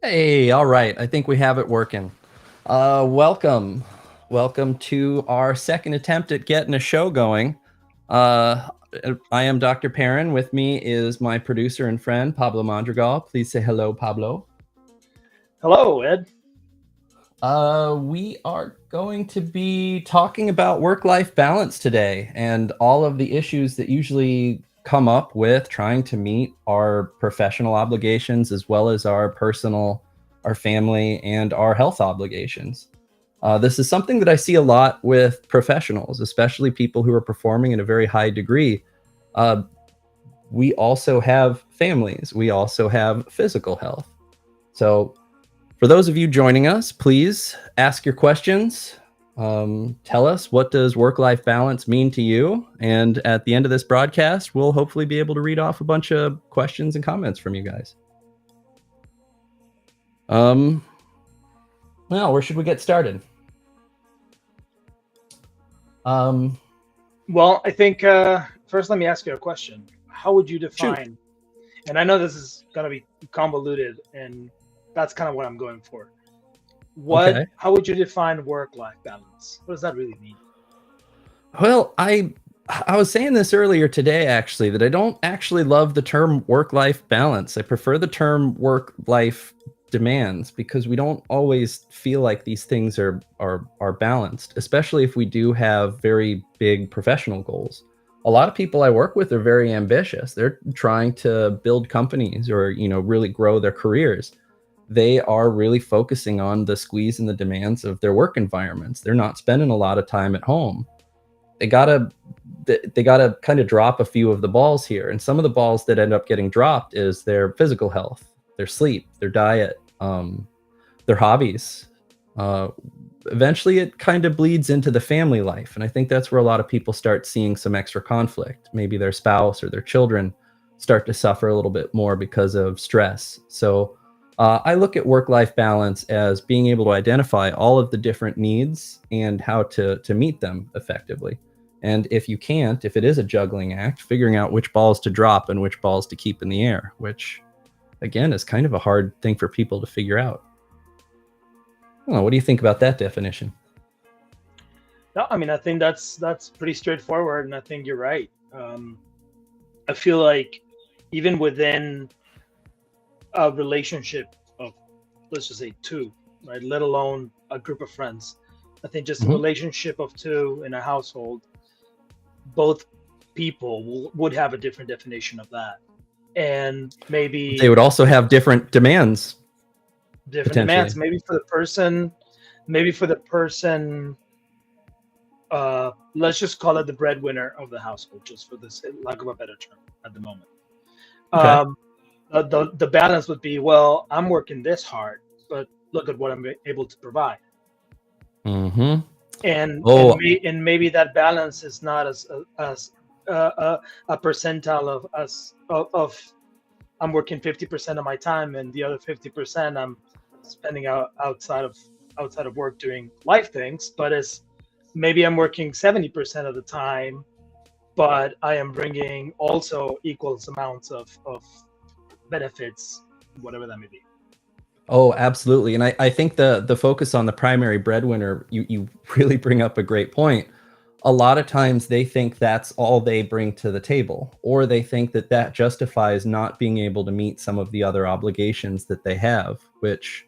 Hey, all right. I think we have it working. Welcome. Welcome to our second attempt at getting a show going. Uh, I am Dr. Perrin. With me is my producer and friend, Pablo Madrigal. Please say hello, Pablo. Hello, Ed. We are going to be talking about work-life balance today and all of the issues that usually come up with trying to meet our professional obligations as well as our personal, our family, and our health obligations. This is something that I see a lot with professionals, especially people who are performing at a very high degree. Uh, we also have families. We also have physical health. So for those of you joining us, please ask your questions. Tell us, what does work-life balance mean to you? And at the end of this broadcast, we'll hopefully be able to read off a bunch of questions and comments from you guys. Um, well, where should we get started? Um, Well, I think first let me ask you a question. How would you Shoot. define, and I know this is going to be convoluted, and that's kind of what I'm going for. Okay. How would you define work-life balance? What does that really mean? Well, I was saying this earlier today, actually, that I don't actually love the term work-life balance. I prefer the term work-life demands because we don't always feel like these things are balanced, especially if we do have very big professional goals. A lot of people I work with are very ambitious. They're trying to build companies or, really grow their careers. They are really focusing on the squeeze and the demands of their work environments. They're not spending a lot of time at home. They gotta kind of drop a few of the balls here, and some of the balls that end up getting dropped is their physical health, their sleep, their diet, their hobbies. uh, Eventually it kind of bleeds into the family life, and I think that's where a lot of people start seeing some extra conflict. Maybe their spouse or their children start to suffer a little bit more because of stress. So I look at work-life balance as being able to identify all of the different needs and how to meet them effectively. And if you can't, if it is a juggling act, figuring out which balls to drop and which balls to keep in the air, which again is kind of a hard thing for people to figure out. I don't know, what do you think about that definition? No, I mean I think that's pretty straightforward, and I think you're right. I feel like even within a relationship of, let's just say, two, right, let alone a group of friends, I think just a Mm-hmm. relationship of two in a household, both people would have a different definition of that, and They maybe would also have different demands different potentially. demands. Maybe for the person, let's just call it the breadwinner of the household, just for this lack of a better term at the moment. Okay. Um, the balance would be, well, I'm working this hard, but look at what I'm able to provide. Mm-hmm. and and, Oh, may, and maybe that balance is not as a percentile of I'm working 50% of my time, and the other 50% I'm spending outside of work doing life things, but it's maybe I'm working 70% of the time, but I am bringing also equal amounts of benefits, whatever that may be. oh, absolutely. And I think the focus on the primary breadwinner, you really bring up a great point. A lot of times they think that's all they bring to the table, or they think that that justifies not being able to meet some of the other obligations that they have, which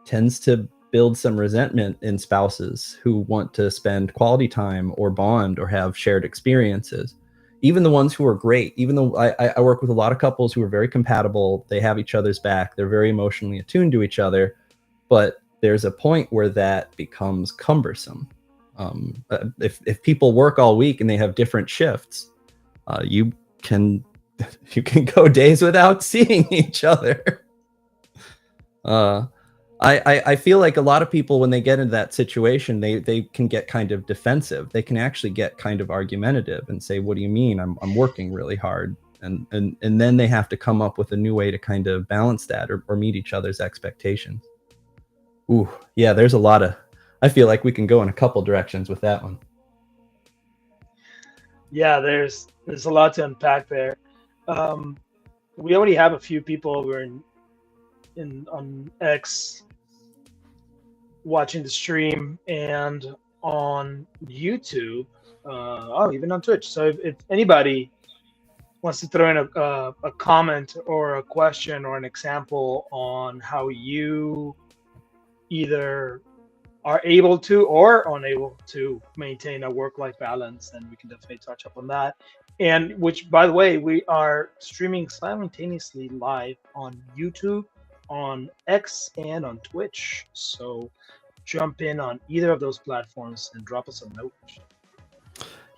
tends to build some resentment in spouses who want to spend quality time or bond or have shared experiences. Even the ones who are great, even though I work with a lot of couples who are very compatible, they have each other's back, they're very emotionally attuned to each other, but there's a point where that becomes cumbersome. If people work all week and they have different shifts, you can you can go days without seeing each other. Uh, I feel like a lot of people, when they get into that situation, they can get kind of defensive. They can actually get kind of argumentative and say, "What do you mean? I'm working really hard." And then they have to come up with a new way to kind of balance that or meet each other's expectations. Ooh, yeah, there's a lot of. I feel like we can go in a couple directions with that one. Yeah, there's a lot to unpack there. um, we already have a few people over in on X watching the stream and on YouTube. Even on Twitch. So if anybody wants to throw in a comment or a question or an example on how you either are able to or unable to maintain a work-life balance, then we can definitely touch up on that. And which, by the way, we are streaming simultaneously live on YouTube, on X, and on Twitch. So jump in on either of those platforms and drop us a note.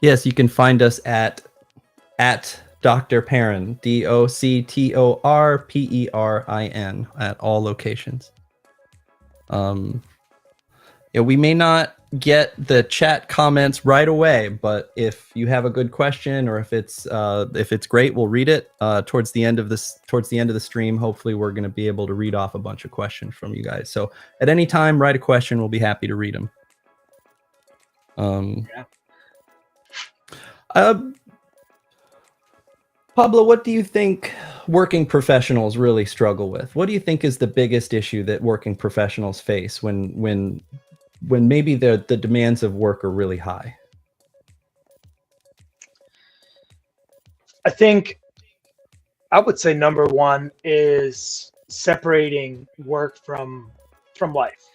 Yes, you can find us at Dr. Perrin, DoctorPerin, at all locations. We may not get the chat comments right away, but if you have a good question or if it's great, we'll read it towards the end of the stream. Hopefully, we're going to be able to read off a bunch of questions from you guys. So at any time, write a question. We'll be happy to read them. Pablo, what do you think working professionals really struggle with? What do you think is the biggest issue that working professionals face when maybe the demands of work are really high? I think I would say number one is separating work from life.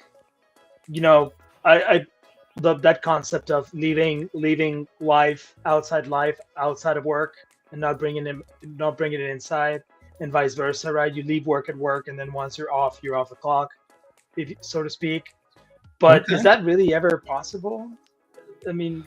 You know, I love that concept of leaving life outside of work and not bringing it inside, and vice versa, right? You leave work at work, and then once you're off the clock, so to speak. But Okay. Is that really ever possible? I mean,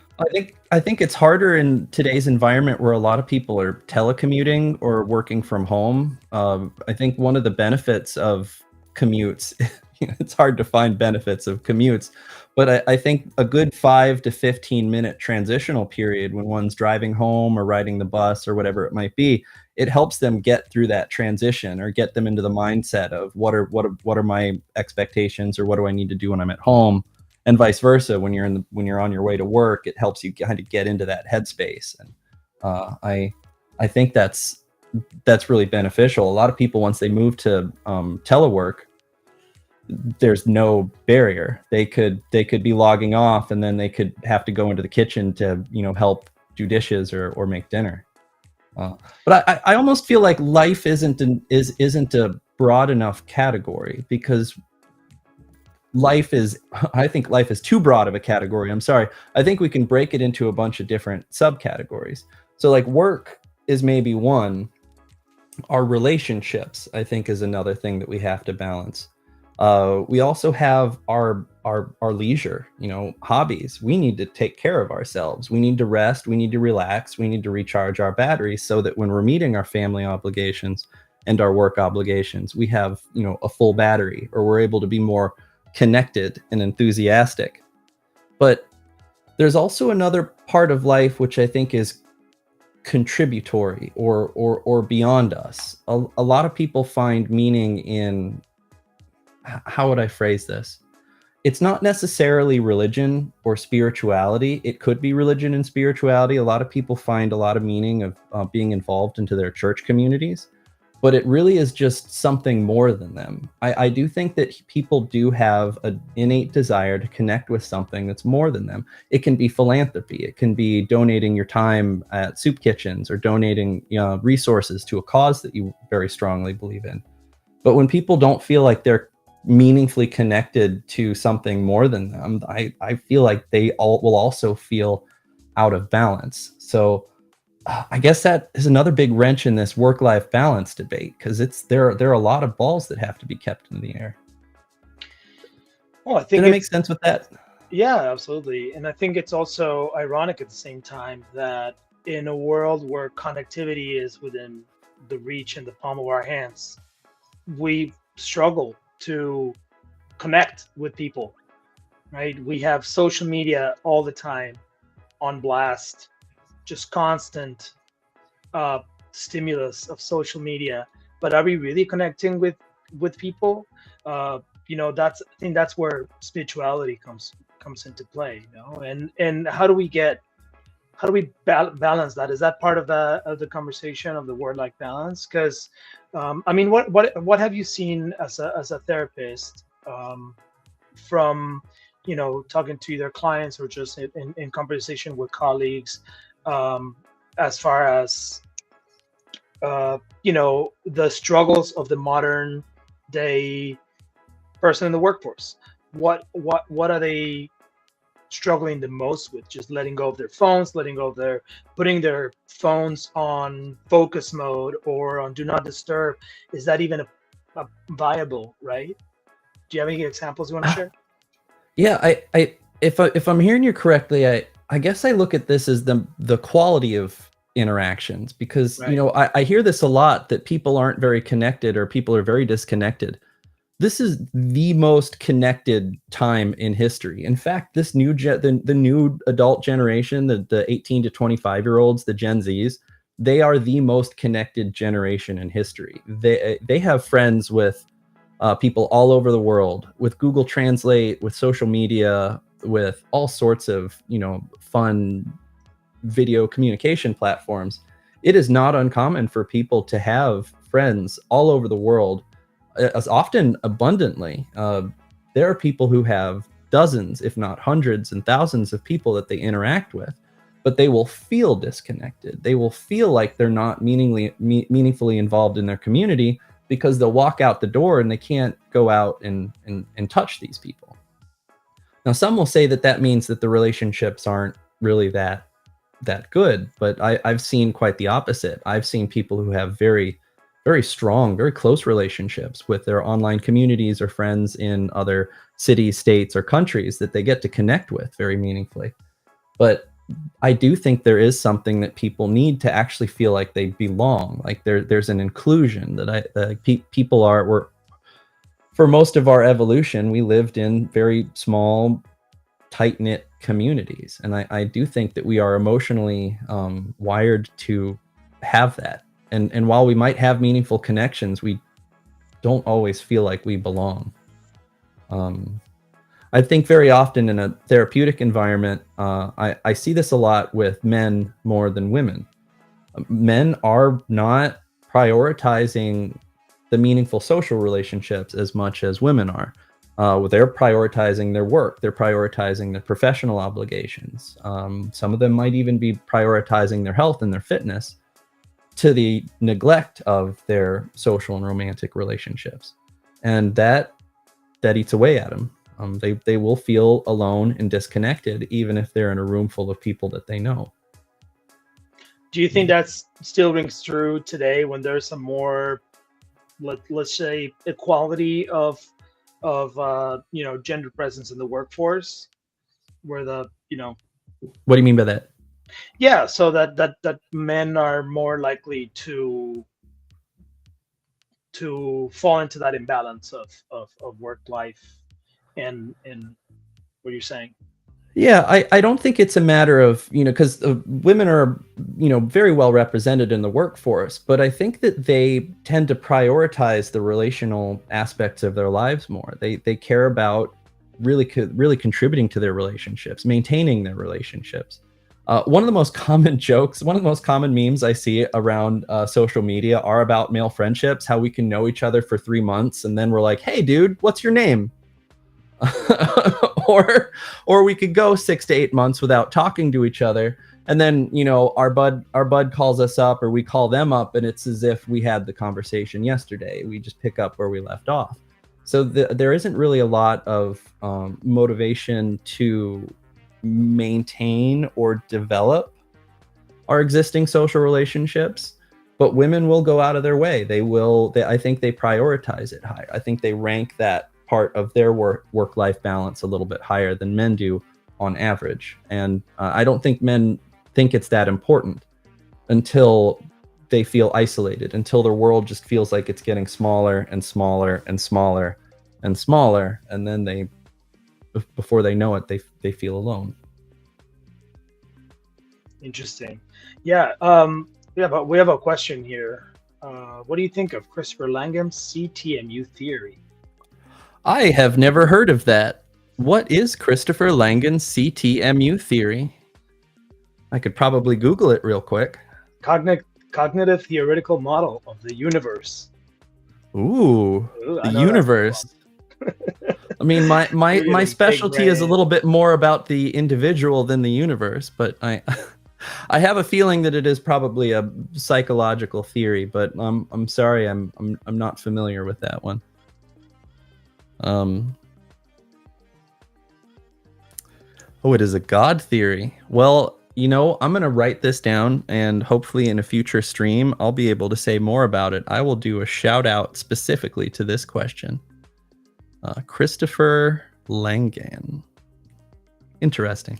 I think it's harder in today's environment where a lot of people are telecommuting or working from home. I think one of the benefits of commutes, it's hard to find benefits of commutes, but I think a good 5 to 15 minute transitional period when one's driving home or riding the bus or whatever it might be, it helps them get through that transition or get them into the mindset of what are my expectations or what do I need to do when I'm at home, and vice versa. When you're on your way to work, it helps you kind of get into that headspace. And I think that's really beneficial. A lot of people, once they move to telework, there's no barrier. They could be logging off, and then they could have to go into the kitchen to help do dishes or make dinner. But I almost feel like life isn't a broad enough category, because I think life is too broad of a category. I'm sorry. I think we can break it into a bunch of different subcategories. So like work is maybe one. Our relationships, I think, is another thing that we have to balance. We also have our leisure, hobbies. We need to take care of ourselves. We need to rest. We need to relax. We need to recharge our batteries so that when we're meeting our family obligations and our work obligations, we have, a full battery, or we're able to be more connected and enthusiastic. But there's also another part of life which I think is contributory or beyond us. A lot of people find meaning in, how would I phrase this? It's not necessarily religion or spirituality. It could be religion and spirituality. A lot of people find a lot of meaning of being involved into their church communities, but it really is just something more than them. I do think that people do have an innate desire to connect with something that's more than them. It can be philanthropy. It can be donating your time at soup kitchens or donating resources to a cause that you very strongly believe in. But when people don't feel like they're meaningfully connected to something more than them, I feel like they will also feel out of balance. So I guess that is another big wrench in this work-life balance debate, because there are a lot of balls that have to be kept in the air. Well, I think Did that make sense with that? Yeah, absolutely. And I think it's also ironic at the same time that in a world where connectivity is within the reach and the palm of our hands, we struggle to connect with people, right? We have social media all the time on blast, just constant stimulus of social media. But are we really connecting with people? I think that's where spirituality comes into play, and how do we get how do we balance that? Is that part of the conversation of the word like balance? Because I mean, what have you seen as a therapist, from, you know, talking to either clients or just in conversation with colleagues, as far as you know, the struggles of the modern day person in the workforce? What are they struggling the most with? Just letting go of their phones, letting go of their putting their phones on focus mode or on do not disturb? Is that even a viable, right? Do you have any examples you want to share? Yeah, if I'm hearing you correctly, I guess I look at this as the quality of interactions, because you Right. know, I hear this a lot, that people aren't very connected or people are very disconnected. This is the most connected time in history. In fact, this the new adult generation, the 18 to 25-year-olds, the Gen Zs, they are the most connected generation in history. They have friends with people all over the world, with Google Translate, with social media, with all sorts of, you know, fun video communication platforms. It is not uncommon for people to have friends all over the world, as often abundantly. There are people who have dozens, if not hundreds and thousands of people that they interact with, but they will feel disconnected. They will feel like they're not meaningfully involved in their community, because they'll walk out the door and they can't go out and touch these people. Now, some will say that that means that the relationships aren't really that good, but I've seen quite the opposite. I've seen people who have very, very strong, very close relationships with their online communities or friends in other cities, states, or countries that they get to connect with very meaningfully. But I do think there is something that people need to actually feel like they belong. Like there's an inclusion that people we're, for most of our evolution, we lived in very small, tight-knit communities. And I do think that we are emotionally wired to have that. And while we might have meaningful connections, we don't always feel like we belong. I think very often in a therapeutic environment, I see this a lot with men more than women. Men are not prioritizing the meaningful social relationships as much as women are. They're prioritizing their work. They're prioritizing their professional obligations. Some of them might even be prioritizing their health and their fitness, to the neglect of their social and romantic relationships. And that eats away at them. They will feel alone and disconnected, even if they're in a room full of people that they know. Do you think that's still rings true today when there's some more, let's say, equality of you know, gender presence in the workforce, where the, you know, What do you mean by that? yeah, so that men are more likely to fall into that imbalance of work life and what you're saying? Yeah, I don't think it's a matter of, you know, because women are, you know, very well represented in the workforce, but I think that they tend to prioritize the relational aspects of their lives more. They care about really contributing to their relationships, maintaining their relationships. One of the most common jokes, one of the most common memes I see around social media are about male friendships, how we can know each other for 3 months and then we're like, hey, dude, what's your name? or we could go 6 to 8 months without talking to each other, and then, you know, our bud calls us up or we call them up, and it's as if we had the conversation yesterday. We just pick up where we left off. So there isn't really a lot of motivation to maintain or develop our existing social relationships, but women will go out of their way. I think they prioritize it higher. I think they rank that part of their work-life balance a little bit higher than men do on average. And I don't think men think it's that important until they feel isolated, until their world just feels like it's getting smaller and smaller and smaller and smaller, and then before they know it, they feel alone. Interesting. Yeah. But we have a question here. What do you think of Christopher Langham's CTMU theory? I have never heard of that. What is Christopher Langan's CTMU theory? I could probably Google it real quick. Cognitive theoretical model of the universe. Ooh, Ooh, the I know that's universe. I mean, my You're getting specialty big is a little bit more about the individual than the universe, but I I have a feeling that it is probably a psychological theory, but I'm sorry, I'm not familiar with that one. Oh, it is a God theory. Well, you know, I'm going to write this down, and hopefully in a future stream, I'll be able to say more about it. I will do a shout out specifically to this question. Christopher Langan. Interesting.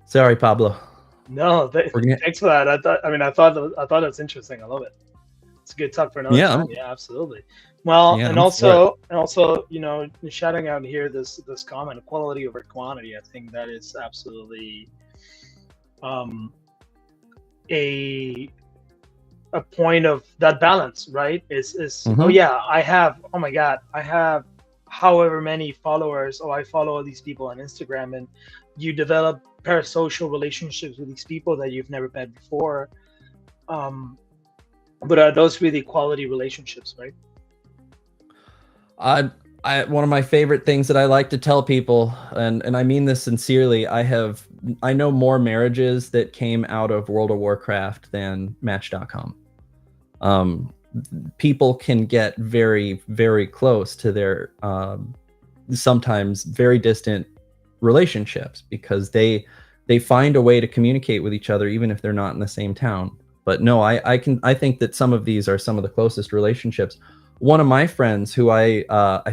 Sorry, Pablo. No, thanks for that. I thought that's interesting. I love it. It's a good talk for another time. Yeah, absolutely. Well, Yeah, and also, you know, shouting out here this comment, quality over quantity. I think that is absolutely a point of that balance, right? Oh yeah, oh my God, I have however many followers, or I follow all these people on Instagram, and you develop parasocial relationships with these people that you've never met before. But are those really quality relationships, right? One of my favorite things that I like to tell people, and I mean this sincerely, I know more marriages that came out of World of Warcraft than Match.com. People can get very, very close to their sometimes very distant relationships because they find a way to communicate with each other even if they're not in the same town. But no, I think that some of these are some of the closest relationships. One of my friends who I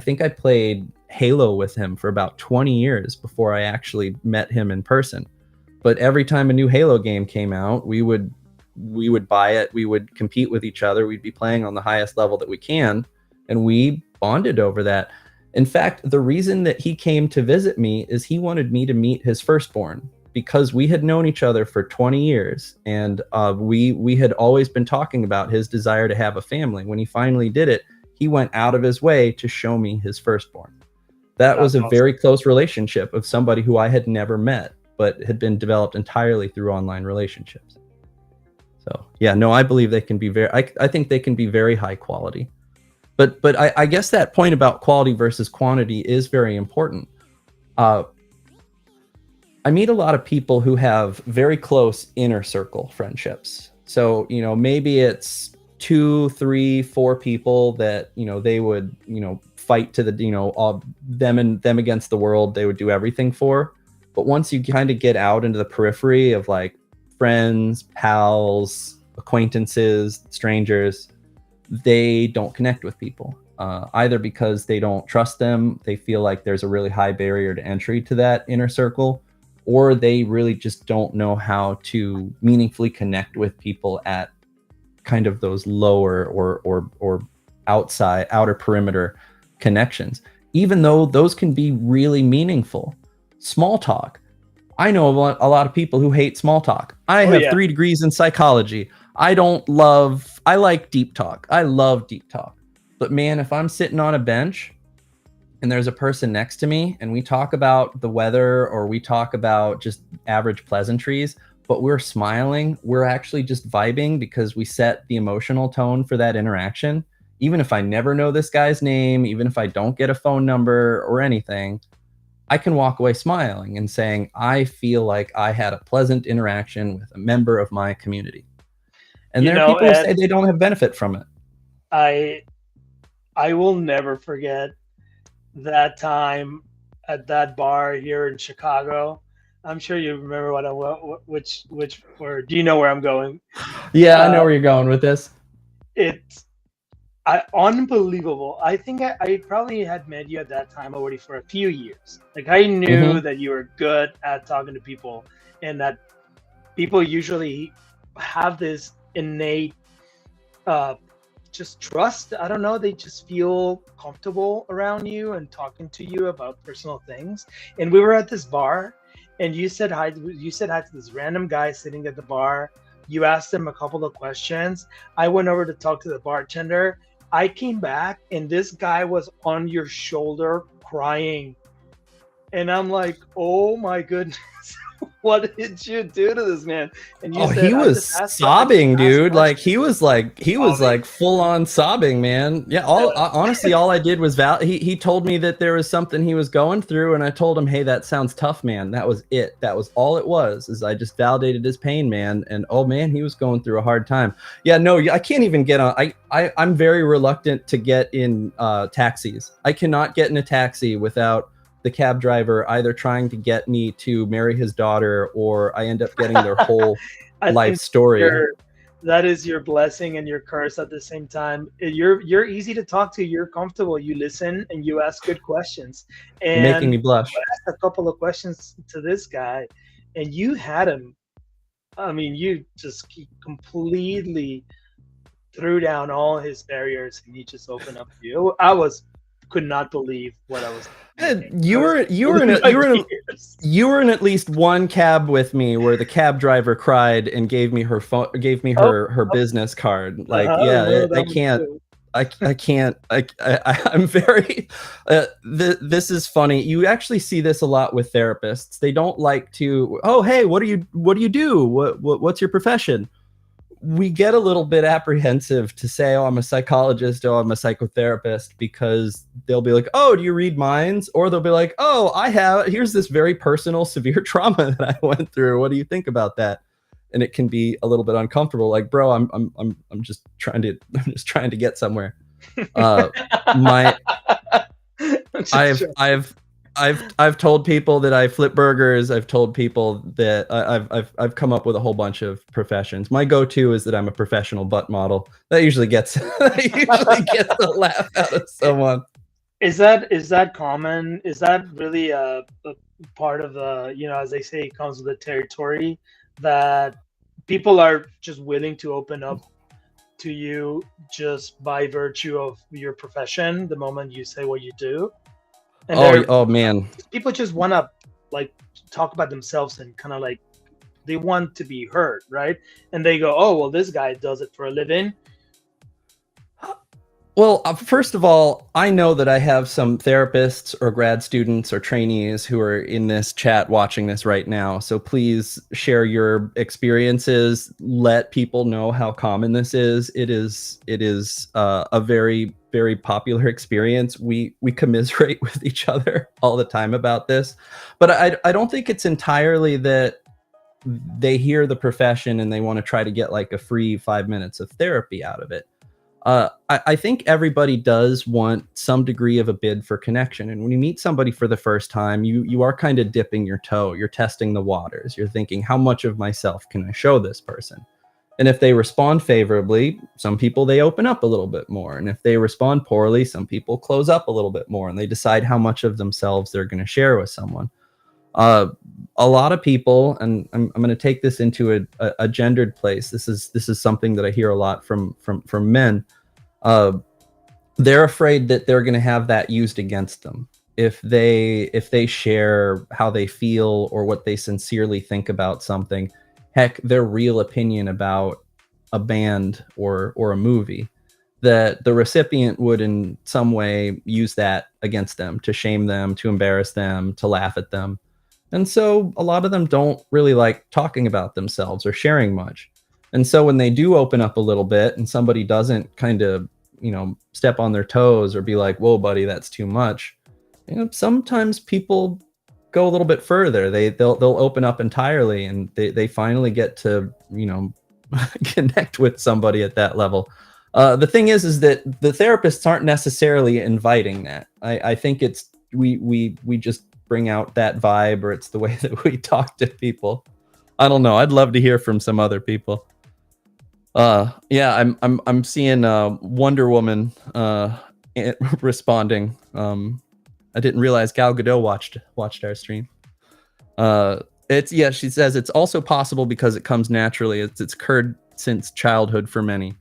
think I played Halo with him for about 20 years before I actually met him in person. But every time a new Halo game came out, we would buy it, we would compete with each other, we'd be playing on the highest level that we can, and we bonded over that. In fact, the reason that he came to visit me is he wanted me to meet his firstborn, because we had known each other for 20 years, and we had always been talking about his desire to have a family. When he finally did it, he went out of his way to show me his firstborn. That's was a awesome. Very close relationship of somebody who I had never met, but had been developed entirely through online relationships. So yeah, no, I believe they can be I think they can be very high quality. But I guess that point about quality versus quantity is very important. I meet a lot of people who have very close inner circle friendships. So, you know, maybe it's 2, 3, 4 people that, you know, they would, you know, fight to the, you know, all them against the world, they would do everything for. But once you kind of get out into the periphery of like friends, pals, acquaintances, strangers, they don't connect with people. Either because they don't trust them, they feel like there's a really high barrier to entry to that inner circle, or they really just don't know how to meaningfully connect with people at kind of those lower or outer perimeter connections, even though those can be really meaningful. Small talk. I know a lot of people who hate small talk. I have 3 degrees in psychology. I like deep talk. I love deep talk. But man, if I'm sitting on a bench and there's a person next to me and we talk about the weather or we talk about just average pleasantries, but we're smiling, we're actually just vibing because we set the emotional tone for that interaction. Even if I never know this guy's name, even if I don't get a phone number or anything, I can walk away smiling and saying, I feel like I had a pleasant interaction with a member of my community. And there are people who say they don't have benefit from it. I will never forget that time at that bar here in Chicago. I'm sure you remember which or do you know where I'm going? Yeah, I know where you're going with this. It's unbelievable. I think I probably had met you at that time already for a few years. Like I knew that you were good at talking to people, and that people usually have this innate just trust. I don't know, they just feel comfortable around you and talking to you about personal things. And we were at this bar and you said hi to this random guy sitting at the bar. You asked him a couple of questions. I went over to talk to the bartender. I came back and this guy was on your shoulder crying. And I'm like, oh my goodness. what did you do to this man? And you Oh, said, he was I just sobbing, asked dude. Like questions. he was Sobbing? like full on sobbing, man. Yeah, all honestly, all I did was he told me that there was something he was going through, and I told him, hey, that sounds tough, man. That was it. That was all it was. Is I just validated his pain, man. And oh man, he was going through a hard time. Yeah, no, I can't even get on. I'm very reluctant to get in taxis. I cannot get in a taxi without the cab driver either trying to get me to marry his daughter, or I end up getting their whole I life think story. that is your blessing and your curse at the same time. You're easy to talk to. You're comfortable. You listen and you ask good questions. You're making And me blush. I asked a couple of questions to this guy, and you had him. I mean, you just completely threw down all his barriers, and he just opened up to you. Could not believe what I was thinking. You were you were in at least one cab with me where the cab driver cried and gave me her phone, gave me her business card. Like, yeah, I can't. I can't. I'm very. This is funny. You actually see this a lot with therapists. They don't like to. Oh, hey, what do you do? What's your profession? We get a little bit apprehensive to say, oh, I'm a psychologist, oh, I'm a psychotherapist, because they'll be like, oh, do you read minds? Or they'll be like, oh, here's this very personal, severe trauma that I went through. What do you think about that? And it can be a little bit uncomfortable. Like, bro, I'm just trying to get somewhere. I've told people that I flip burgers. I've told people that I've come up with a whole bunch of professions. My go-to is that I'm a professional butt model. That usually gets a laugh out of someone. Is that common? Is that really a part of the, as they say, it comes with the territory, that people are just willing to open up to you just by virtue of your profession the moment you say what you do? And oh man, people just want to like talk about themselves and kind of like they want to be heard, right? And they go, oh, well, this guy does it for a living. Well, first of all, I know that I have some therapists or grad students or trainees who are in this chat watching this right now. So please share your experiences. Let people know how common this is. It is a very, very popular experience. We commiserate with each other all the time about this. But I don't think it's entirely that they hear the profession and they want to try to get like a free 5 minutes of therapy out of it. I think everybody does want some degree of a bid for connection. And when you meet somebody for the first time, you are kind of dipping your toe. You're testing the waters. You're thinking, how much of myself can I show this person? And if they respond favorably, some people, they open up a little bit more. And if they respond poorly, some people close up a little bit more and they decide how much of themselves they're going to share with someone. A lot of people, and I'm going to take this into a gendered place. This is something that I hear a lot from men. They're afraid that they're going to have that used against them if they share how they feel or what they sincerely think about something. Heck, their real opinion about a band or a movie, that the recipient would in some way use that against them, to shame them, to embarrass them, to laugh at them. And so a lot of them don't really like talking about themselves or sharing much. And so when they do open up a little bit and somebody doesn't kind of, step on their toes or be like, whoa, buddy, that's too much. Sometimes people go a little bit further. They'll open up entirely and they finally get to, connect with somebody at that level. The thing is that the therapists aren't necessarily inviting that. I think it's, we just bring out that vibe, or it's the way that we talk to people. I don't know. I'd love to hear from some other people. Yeah, I'm seeing Wonder Woman responding. I didn't realize Gal Gadot watched our stream. She says it's also possible because it comes naturally. It's occurred since childhood for many.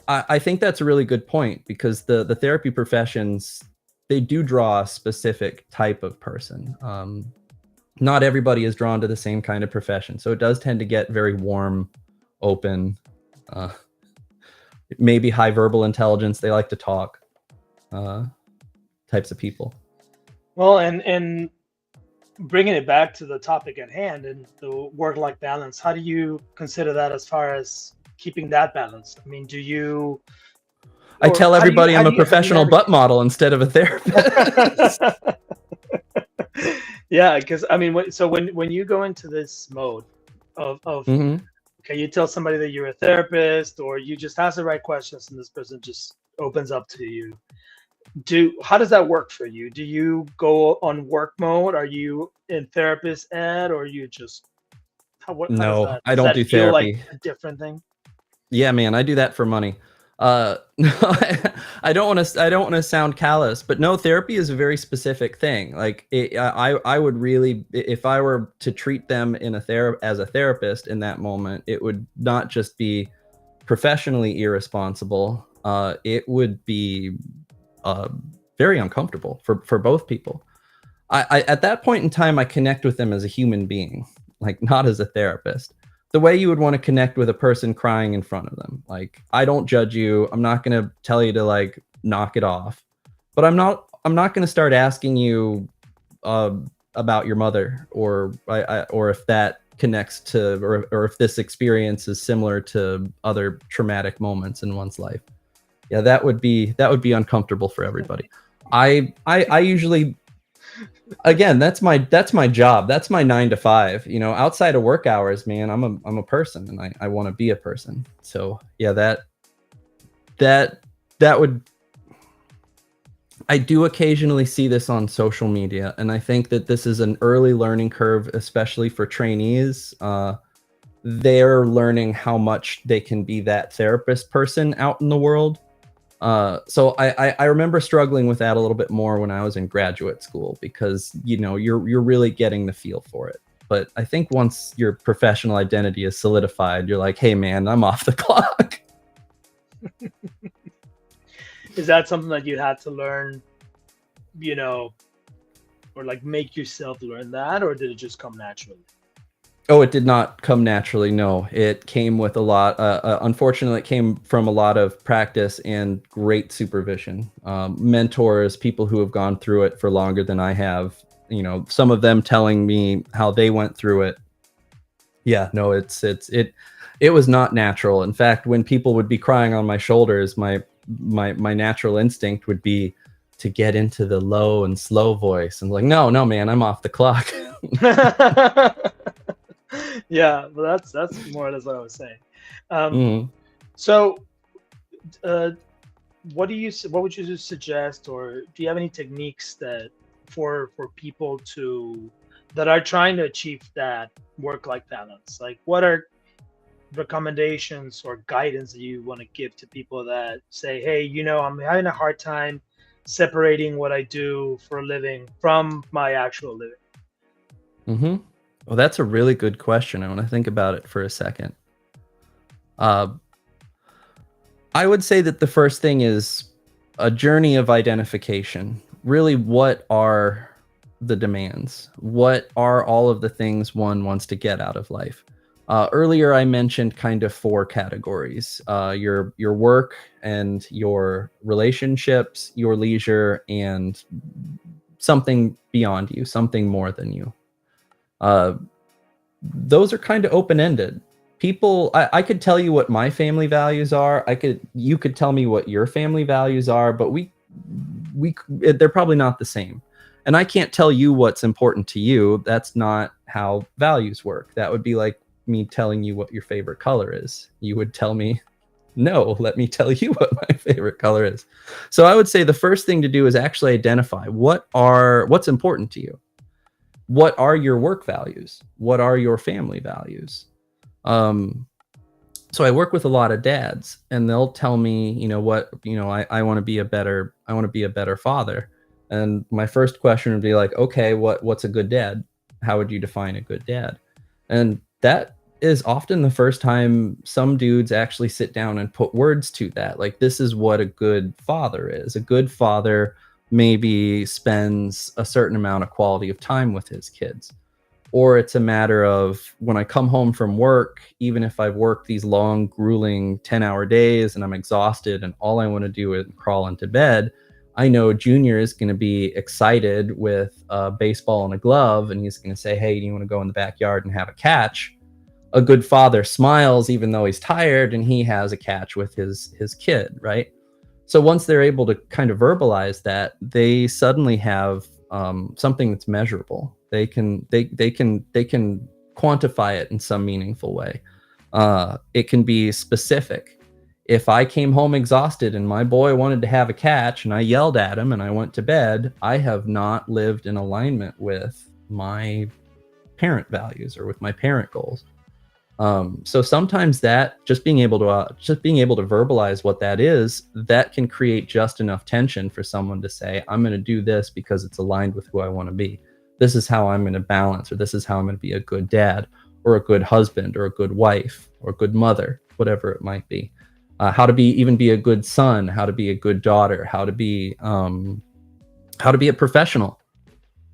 I think that's a really good point, because the therapy professions, they do draw a specific type of person. Not everybody is drawn to the same kind of profession. So it does tend to get very warm, open, maybe high verbal intelligence. They like to talk, types of people. Well, and bringing it back to the topic at hand and the work-life balance, how do you consider that as far as keeping that balance? I mean, do you, I or tell everybody I'm a have you professional ever? butt model instead of a therapist. Yeah, because I mean, so when you go into this mode of Hmm. okay, you tell somebody that you're a therapist, or you just ask the right questions, and this person just opens up to you. How does that work for you? Do you go on work mode? Are you in therapist ed, or you just how No, I does don't that do feel like therapy. a different thing? Yeah, man, I do that for money. No, I don't want to. I don't want to sound callous, but no, therapy is a very specific thing. Like, I would really, if I were to treat them in as a therapist in that moment, it would not just be professionally irresponsible. It would be uh, very uncomfortable for both people. At that point in time, I connect with them as a human being, like not as a therapist. The way you would want to connect with a person crying in front of them. Like, I don't judge you. I'm not gonna tell you to like knock it off, but I'm not gonna start asking you uh, about your mother, or if that connects to, or if this experience is similar to other traumatic moments in one's life. Yeah, that would be uncomfortable for everybody. I usually, again, that's my job, that's my 9 to 5, you know, outside of work hours, man. I'm a person, and I want to be a person. So yeah, that that would, I do occasionally see this on social media, and I think that this is an early learning curve, especially for trainees. They're learning how much they can be that therapist person out in the world. So I remember struggling with that a little bit more when I was in graduate school, because you know you're really getting the feel for it. But I think once your professional identity is solidified, you're like, hey man, I'm off the clock. Is that something that you had to learn, you know, or like make yourself learn that, or did it just come naturally? Oh, it did not come naturally. No, it came with a lot. Unfortunately, it came from a lot of practice and great supervision. Mentors, people who have gone through it for longer than I have. You know, some of them telling me how they went through it. Yeah, no, it was not natural. In fact, when people would be crying on my shoulders, my natural instinct would be to get into the low and slow voice and like, no, no, man, I'm off the clock. Yeah, well, that's more or less what I was saying. Um, Mhm. so, uh, what would you suggest, or do you have any techniques that for people to that are trying to achieve that work-life balance? Like, what are recommendations or guidance that you want to give to people that say, hey, I'm having a hard time separating what I do for a living from my actual living? Mm-hmm. Well, that's a really good question. I want to think about it for a second. Uh, I would say that the first thing is a journey of identification. Really, what are the demands? What are all of the things one wants to get out of life? Earlier, I mentioned kind of 4 categories: your work and your relationships, your leisure, and something beyond you, something more than you. Uh, those are kind of open ended. People, I could tell you what my family values are. You could tell me what your family values are, but they're probably not the same. And I can't tell you what's important to you. That's not how values work. That would be like me telling you what your favorite color is. You would tell me, no, let me tell you what my favorite color is. So I would say the first thing to do is actually identify what's important to you. What are your work values? What are your family values? Um, so I work with a lot of dads, and they'll tell me, I want to be I want to be a better father. And my first question would be like, okay, what's a good dad? How would you define a good dad? And that is often the first time some dudes actually sit down and put words to that. Like, this is what a good father is. A good father maybe spends a certain amount of quality of time with his kids. Or it's a matter of when I come home from work, even if I've worked these long, grueling 10-hour days and I'm exhausted and all I want to do is crawl into bed, I know Junior is going to be excited with a baseball and a glove, and he's going to say, "Hey, do you want to go in the backyard and have a catch?" A good father smiles even though he's tired, and he has a catch with his kid, right? So once they're able to kind of verbalize that, they suddenly have something that's measurable. They can quantify it in some meaningful way. It can be specific. If I came home exhausted and my boy wanted to have a catch and I yelled at him and I went to bed, I have not lived in alignment with my parent values or with my parent goals. So sometimes that just being able to verbalize what that is, that can create just enough tension for someone to say, I'm going to do this because it's aligned with who I want to be. This is how I'm going to balance, or this is how I'm going to be a good dad or a good husband or a good wife or a good mother, whatever it might be. How to be a good son, how to be a good daughter, how to be a professional.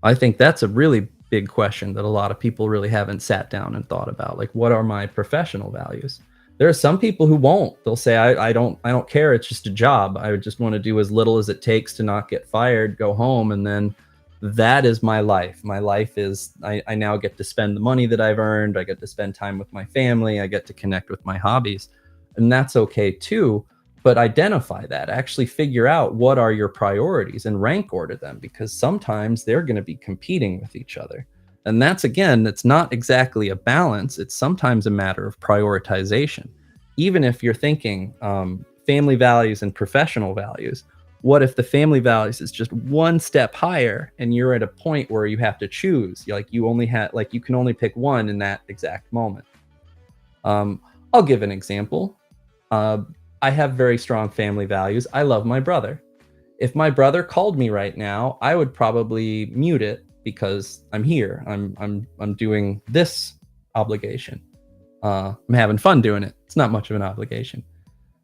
I think that's a really big question that a lot of people really haven't sat down and thought about. Like, what are my professional values? There are some people who won't. They'll say, I don't care. It's just a job. I just want to do as little as it takes to not get fired, go home, and then that is my life. My life is I now get to spend the money that I've earned. I get to spend time with my family. I get to connect with my hobbies, and that's okay too. But identify that, actually figure out what are your priorities and rank order them, because sometimes they're going to be competing with each other. And that's not exactly a balance. It's sometimes a matter of prioritization. Even if you're thinking family values and professional values, what if the family values is just one step higher and you're at a point where you have to choose? You can only pick one in that exact moment. I'll give an example. I have very strong family values. I love my brother. If my brother called me right now, I would probably mute it because I'm here. I'm doing this obligation. I'm having fun doing it. It's not much of an obligation.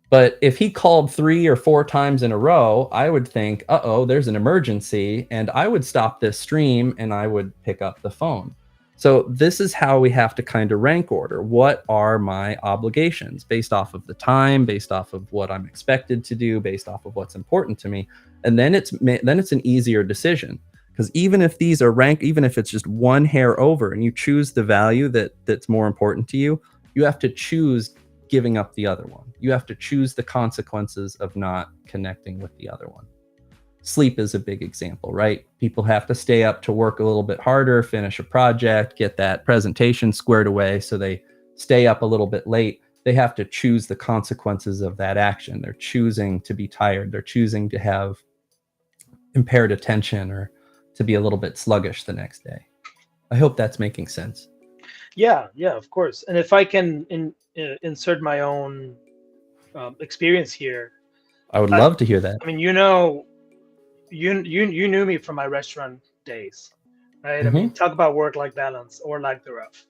But if he called 3 or 4 times in a row, I would think, uh-oh, there's an emergency, and I would stop this stream and I would pick up the phone. So this is how we have to kind of rank order. What are my obligations based off of the time, based off of what I'm expected to do, based off of what's important to me? And then it's an easier decision, because even if these are ranked, even if it's just one hair over and you choose the value that's more important to you, you have to choose giving up the other one. You have to choose the consequences of not connecting with the other one. Sleep is a big example, right? People have to stay up to work a little bit harder, finish a project, get that presentation squared away, so they stay up a little bit late. They have to choose the consequences of that action. They're choosing to be tired. They're choosing to have impaired attention or to be a little bit sluggish the next day. I hope that's making sense. Yeah, of course. And if I can insert my own experience here, I would love to hear that. I mean, you knew me from my restaurant days, right? I mean, talk about work-life balance or lack thereof.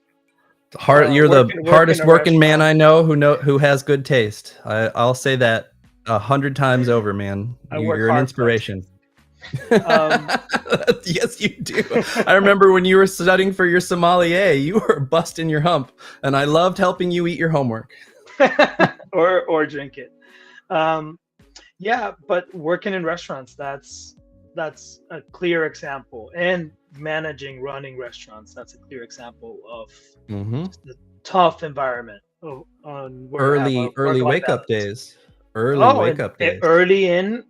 You're the hardest working man I know who has good taste. I'll say that 100 times over, man. You're an inspiration. Yes, you do. I remember when you were studying for your sommelier, you were busting your hump, and I loved helping you eat your homework or drink it. Yeah, but working in restaurants, that's a clear example. And running restaurants, that's a clear example of the tough environment on early wake up days. Early in,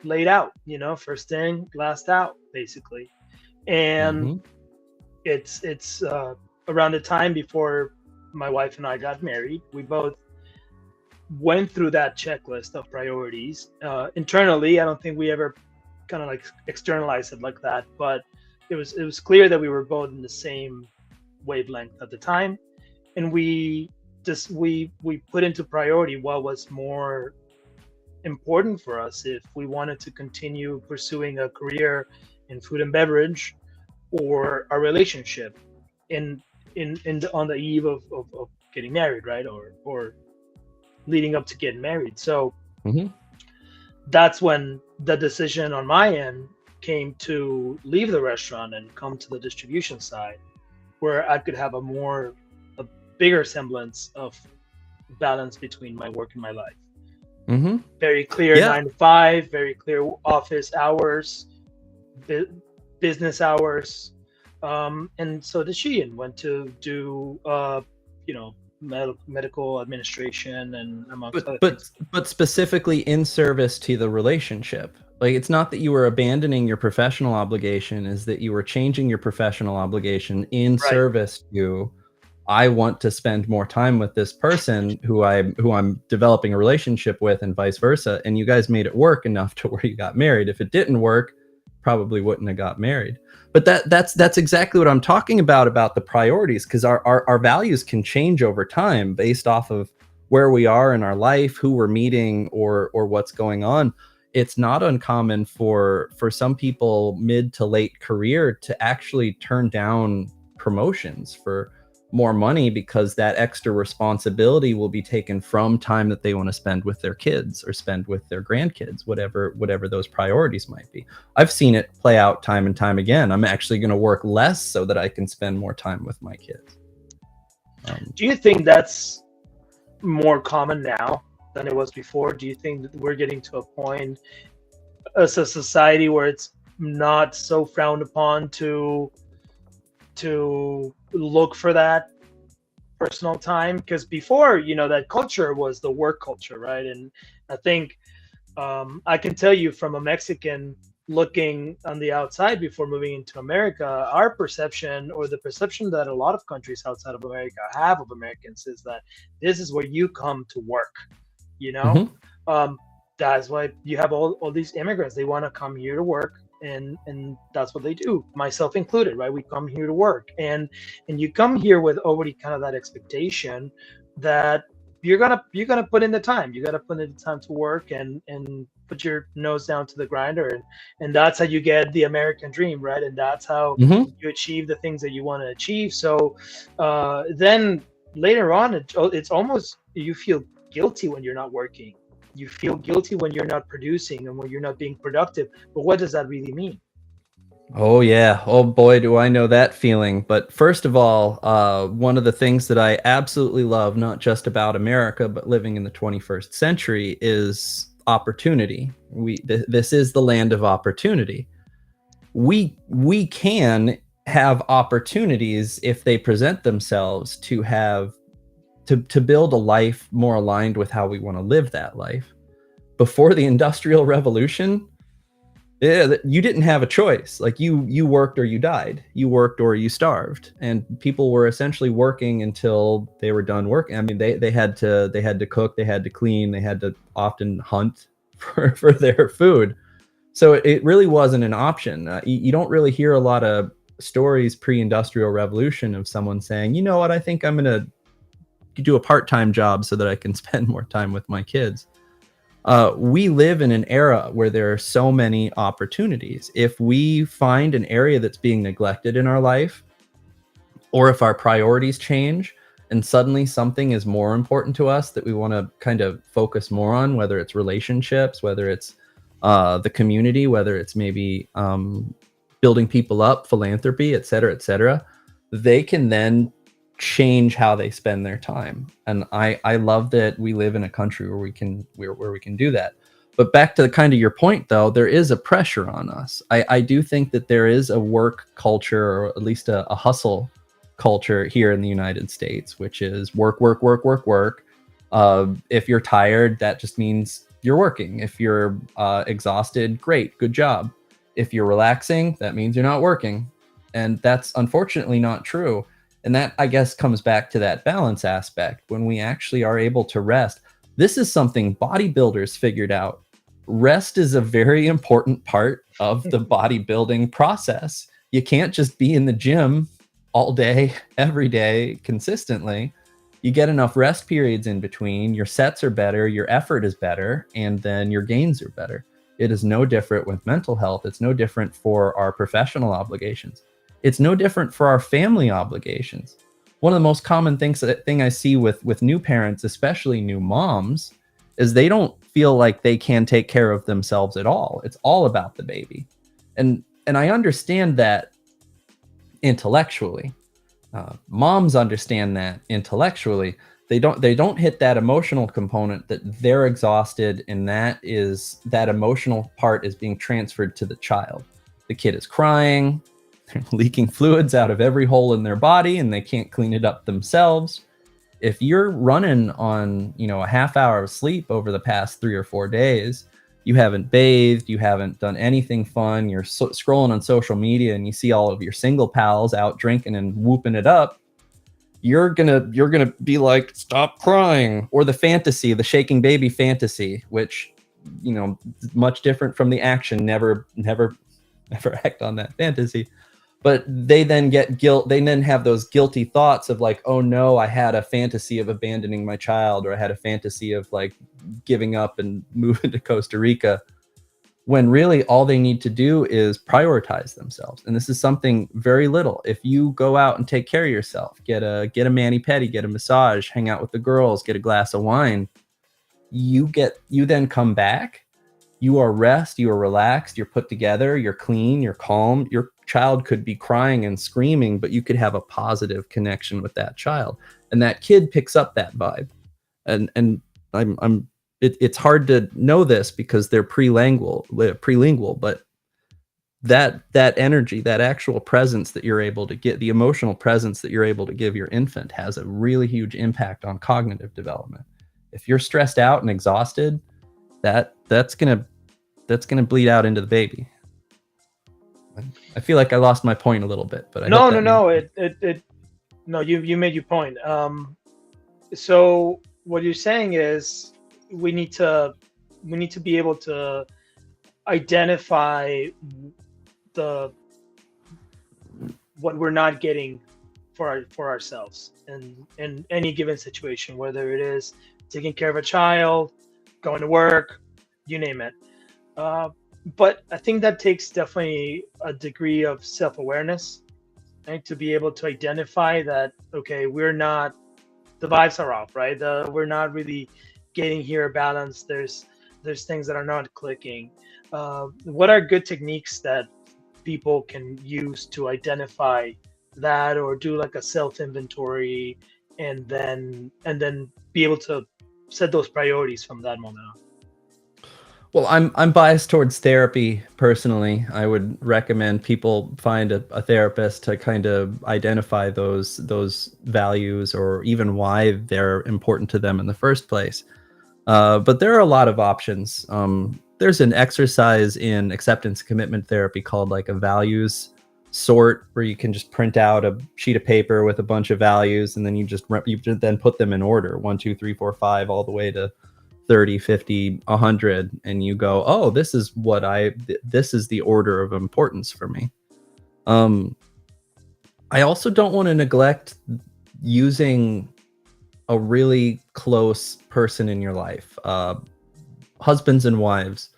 late out, first in, last out, basically. And it's around the time before my wife and I got married, we both went through that checklist of priorities internally. I don't think we ever kind of like externalized it like that, but it was clear that we were both in the same wavelength at the time, and we put into priority what was more important for us if we wanted to continue pursuing a career in food and beverage or a relationship on the eve of getting married, right? Or leading up to getting married. So that's when the decision on my end came to leave the restaurant and come to the distribution side, where I could have a bigger semblance of balance between my work and my life. Mm-hmm. Very clear Yeah. 9 to 5, very clear office hours, bu- business hours. And so did she, and went to do, you know, medical administration and amongst But other but things. but specifically in service to the relationship. Like it's not that you were abandoning your professional obligation, is that you were changing your professional obligation in Right. service to I want to spend more time with this person who I'm developing a relationship with and vice versa. And you guys made it work enough to where you got married. If it didn't work, probably wouldn't have got married. But that's exactly what I'm talking about the priorities, because our values can change over time based off of where we are in our life, who we're meeting, or what's going on. It's not uncommon for some people mid to late career to actually turn down promotions for more money, because that extra responsibility will be taken from time that they want to spend with their kids or spend with their grandkids, whatever those priorities might be. I've seen it play out time and time again. I'm actually going to work less so that I can spend more time with my kids. Do you think that's more common now than it was before? Do you think that we're getting to a point as a society where it's not so frowned upon to look for that personal time? Because before, that culture was the work culture, right? And I think, I can tell you, from a Mexican looking on the outside before moving into America, our perception, or the perception that a lot of countries outside of America have of Americans, is that this is where you come to work. You know, Mhm. um, that's why you have all these immigrants. They want to come here to work, and that's what they do, myself included, right? We come here to work, and you come here with already kind of that expectation that you're gonna put in the time. You got to put in the time to work, and put your nose down to the grinder, and that's how you get the American dream, right? And that's how Mhm. you achieve the things that you want to achieve. So then later on, it's almost, you feel guilty when you're not working. You feel guilty when you're not producing and when you're not being productive. But what does that really mean? Oh yeah. Oh boy, do I know that feeling. But first of all, one of the things that I absolutely love, not just about America, but living in the 21st century, is opportunity. This is the land of opportunity. We can have opportunities if they present themselves to build a life more aligned with how we want to live that life. Before the Industrial Revolution, yeah, you didn't have a choice. Like you worked or you died. You worked or you starved. And people were essentially working until they were done working. I mean, they had to cook, they had to clean, they had to often hunt for their food. So it really wasn't an option. You don't really hear a lot of stories pre-industrial revolution of someone saying, you know what, I think I'm going to do a part-time job so that I can spend more time with my kids. We live in an era where there are so many opportunities. If we find an area that's being neglected in our life, or if our priorities change and suddenly something is more important to us that we want to kind of focus more on, whether it's relationships, whether it's the community, whether it's maybe building people up, philanthropy, et cetera, they can then change how they spend their time. And I love that we live in a country where we can do that. But back to the kind of your point though, there is a pressure on us. I do think that there is a work culture, or at least a hustle culture here in the United States, which is work, work, work, work, work. If you're tired, that just means you're working. If you're exhausted, great, good job. If you're relaxing, that means you're not working. And that's unfortunately not true. And that, I guess, comes back to that balance aspect. When we actually are able to rest, this is something bodybuilders figured out. Rest is a very important part of the bodybuilding process. You can't just be in the gym all day, every day, consistently. You get enough rest periods in between, your sets are better, your effort is better, and then your gains are better. It is no different with mental health. It's no different for our professional obligations. It's no different for our family obligations. One of the most common thing I see with new parents, especially new moms, is they don't feel like they can take care of themselves at all. It's all about the baby. And I understand that intellectually. Moms understand that intellectually. they don't hit that emotional component, that they're exhausted, and that emotional part is being transferred to the child. The kid is crying, they're leaking fluids out of every hole in their body, and they can't clean it up themselves. If you're running on, a half hour of sleep over the past 3 or 4 days, you haven't bathed, you haven't done anything fun, you're scrolling on social media and you see all of your single pals out drinking and whooping it up, you're gonna be like, stop crying. Or the fantasy, the shaking baby fantasy, which, much different from the action. Never act on that fantasy. But they then get guilt. They then have those guilty thoughts of like, oh no, I had a fantasy of abandoning my child, or I had a fantasy of like giving up and moving to Costa Rica. When really all they need to do is prioritize themselves. And this is something very little. If you go out and take care of yourself, get a mani-pedi, get a massage, hang out with the girls, get a glass of wine, you then come back, you are rest, you are relaxed, you're put together, you're clean, you're calm. Your child could be crying and screaming, but you could have a positive connection with that child. And that kid picks up that vibe. And it's hard to know this because they're prelingual, but that energy, that actual presence that you're able to get, the emotional presence that you're able to give your infant, has a really huge impact on cognitive development. If you're stressed out and exhausted, that's gonna bleed out into the baby. I feel like I lost my point a little bit, but no, you made your point. So what you're saying is, we need to be able to identify what we're not getting for ourselves in any given situation, whether it is taking care of a child, going to work, you name it. But I think that takes definitely a degree of self-awareness, right? To be able to identify that, okay, the vibes are off, right? We're not really getting here balanced. There's things that are not clicking. What are good techniques that people can use to identify that, or do like a self-inventory, and then be able to set those priorities from that moment on? Well, I'm biased towards therapy personally. I would recommend people find a therapist to kind of identify those values, or even why they're important to them in the first place. But there are a lot of options. There's an exercise in acceptance commitment therapy called like a values sort, where you can just print out a sheet of paper with a bunch of values, and then you then put them in order, 1, 2, 3, 4, 5, all the way to 30, 50, 100, and you go, oh, this is the order of importance for me. I also don't want to neglect using a really close person in your life. Husbands and wives,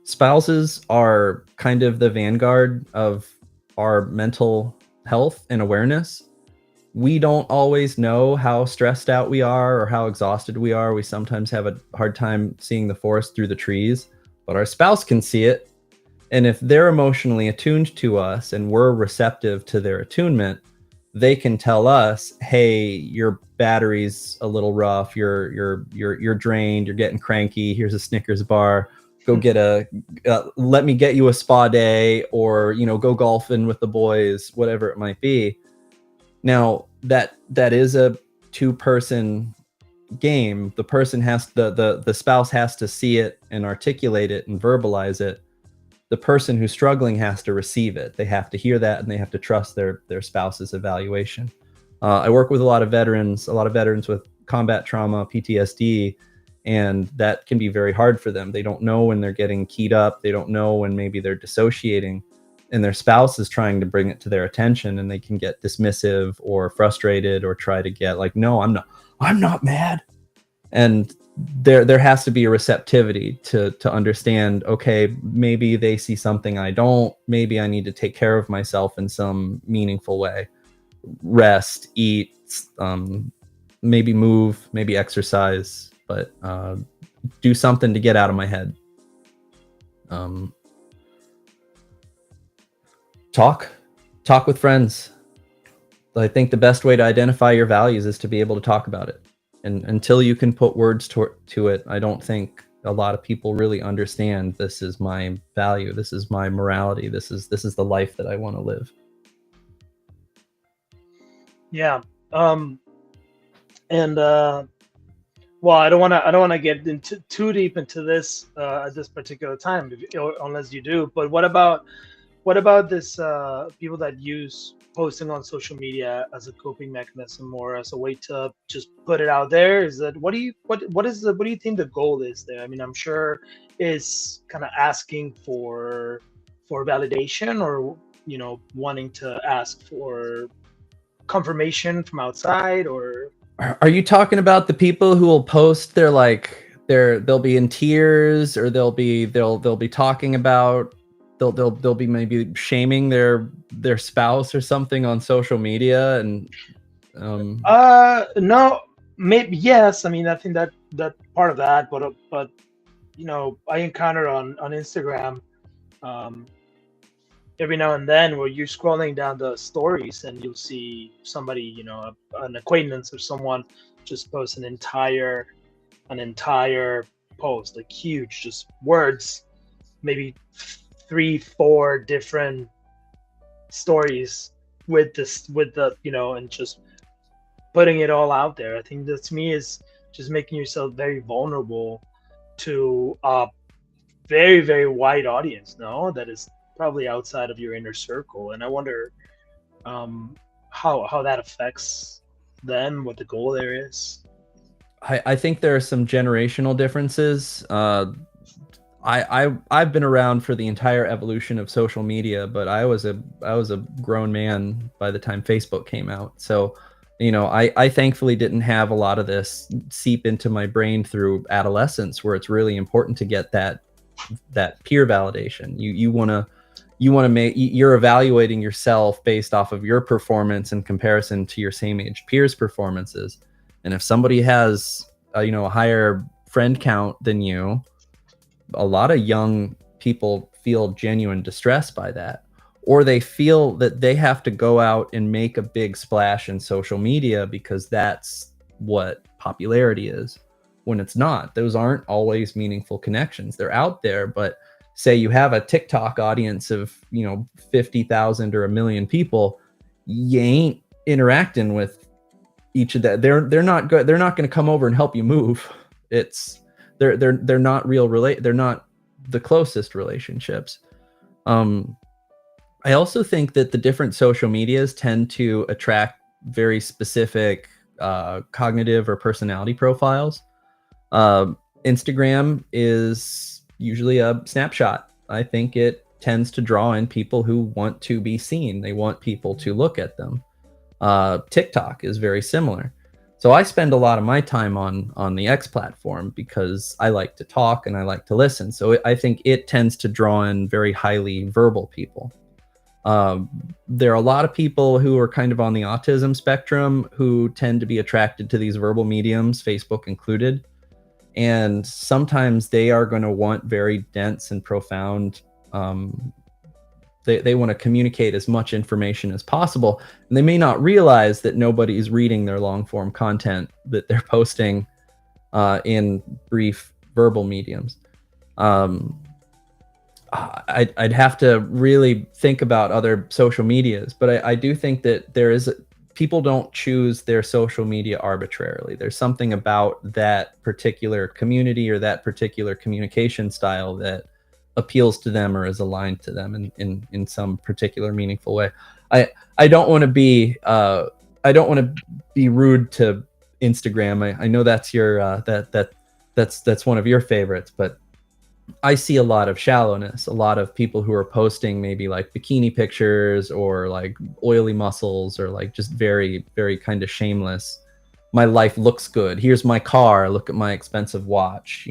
spouses are kind of the vanguard of our mental health and awareness. We don't always know how stressed out we are or how exhausted we are. We sometimes have a hard time seeing the forest through the trees, but our spouse can see it. And if they're emotionally attuned to us and we're receptive to their attunement, they can tell us, hey, your battery's a little rough, you're drained, you're getting cranky, here's a Snickers bar, go get let me get you a spa day, or go golfing with the boys, whatever it might be. Now that is a two-person game. The person the spouse has to see it and articulate it and verbalize it. The person who's struggling has to receive it. They have to hear that, and they have to trust their spouse's evaluation. I work with a lot of veterans with combat trauma, PTSD, and that can be very hard for them. They don't know when they're getting keyed up. They don't know when maybe they're dissociating, and their spouse is trying to bring it to their attention, and they can get dismissive or frustrated, or try to get like, no, I'm not mad. And there has to be a receptivity to understand, okay, maybe they see something I don't, maybe I need to take care of myself in some meaningful way. Rest, eat, maybe move, maybe exercise, but do something to get out of my head. Talk with friends. I think the best way to identify your values is to be able to talk about it. And until you can put words to it, I don't think a lot of people really understand this is my value, this is my morality, this is the life that I want to live. Yeah. And well, I don't want to get into too deep into this at this particular time, unless you do. But what about this people that use posting on social media as a coping mechanism or as a way to just put it out there? Is that what do you think the goal is there? I mean, I'm sure is kind of asking for validation, or wanting to ask for confirmation from outside, or Are you talking about the people who will post their they'll be in tears, or they'll be talking about they'll be maybe shaming their spouse or something on social media? And no, maybe yes. I mean, I think that part of that, but I encounter on Instagram, um, every now and then, where you're scrolling down the stories and you'll see somebody, an acquaintance or someone, just post an entire post, like huge, just words, maybe 3, 4 different stories with the and just putting it all out there. I think that, to me, is just making yourself very vulnerable to a very, very wide audience, no, that is probably outside of your inner circle. And I wonder, um, how that affects them, what the goal there is. I think there are some generational differences. I've been around for the entire evolution of social media, but I was a grown man by the time Facebook came out. So, I thankfully didn't have a lot of this seep into my brain through adolescence, where it's really important to get that peer validation. You're evaluating yourself based off of your performance in comparison to your same age peers' performances. And if somebody has a higher friend count than you, a lot of young people feel genuine distress by that, or they feel that they have to go out and make a big splash in social media because that's what popularity is, when it's not. Those aren't always meaningful connections. They're out there, but say you have a TikTok audience of 50,000 or 1 million people, you ain't interacting with each of that. They're not good. They're not going to come over and help you move. They're not they're not the closest relationships. I also think that the different social medias tend to attract very specific cognitive or personality profiles. Instagram is usually a snapshot. I think it tends to draw in people who want to be seen. They want people to look at them. TikTok is very similar. So I spend a lot of my time on the X platform because I like to talk and I like to listen. So I think it tends to draw in very highly verbal people. There are a lot of people who are kind of on the autism spectrum who tend to be attracted to these verbal mediums, Facebook included. And sometimes they are going to want very dense and profound, they want to communicate as much information as possible. And they may not realize that nobody's reading their long form content that they're posting in brief verbal mediums. I'd have to really think about other social medias, but I do think that people don't choose their social media arbitrarily. There's something about that particular community or that particular communication style that appeals to them or is aligned to them in some particular meaningful way. I don't want to be rude to Instagram. I know that's your that's one of your favorites, but I see a lot of shallowness, a lot of people who are posting maybe like bikini pictures or like oily muscles or like just very, very kind of shameless. My life looks good. Here's my car. Look at my expensive watch.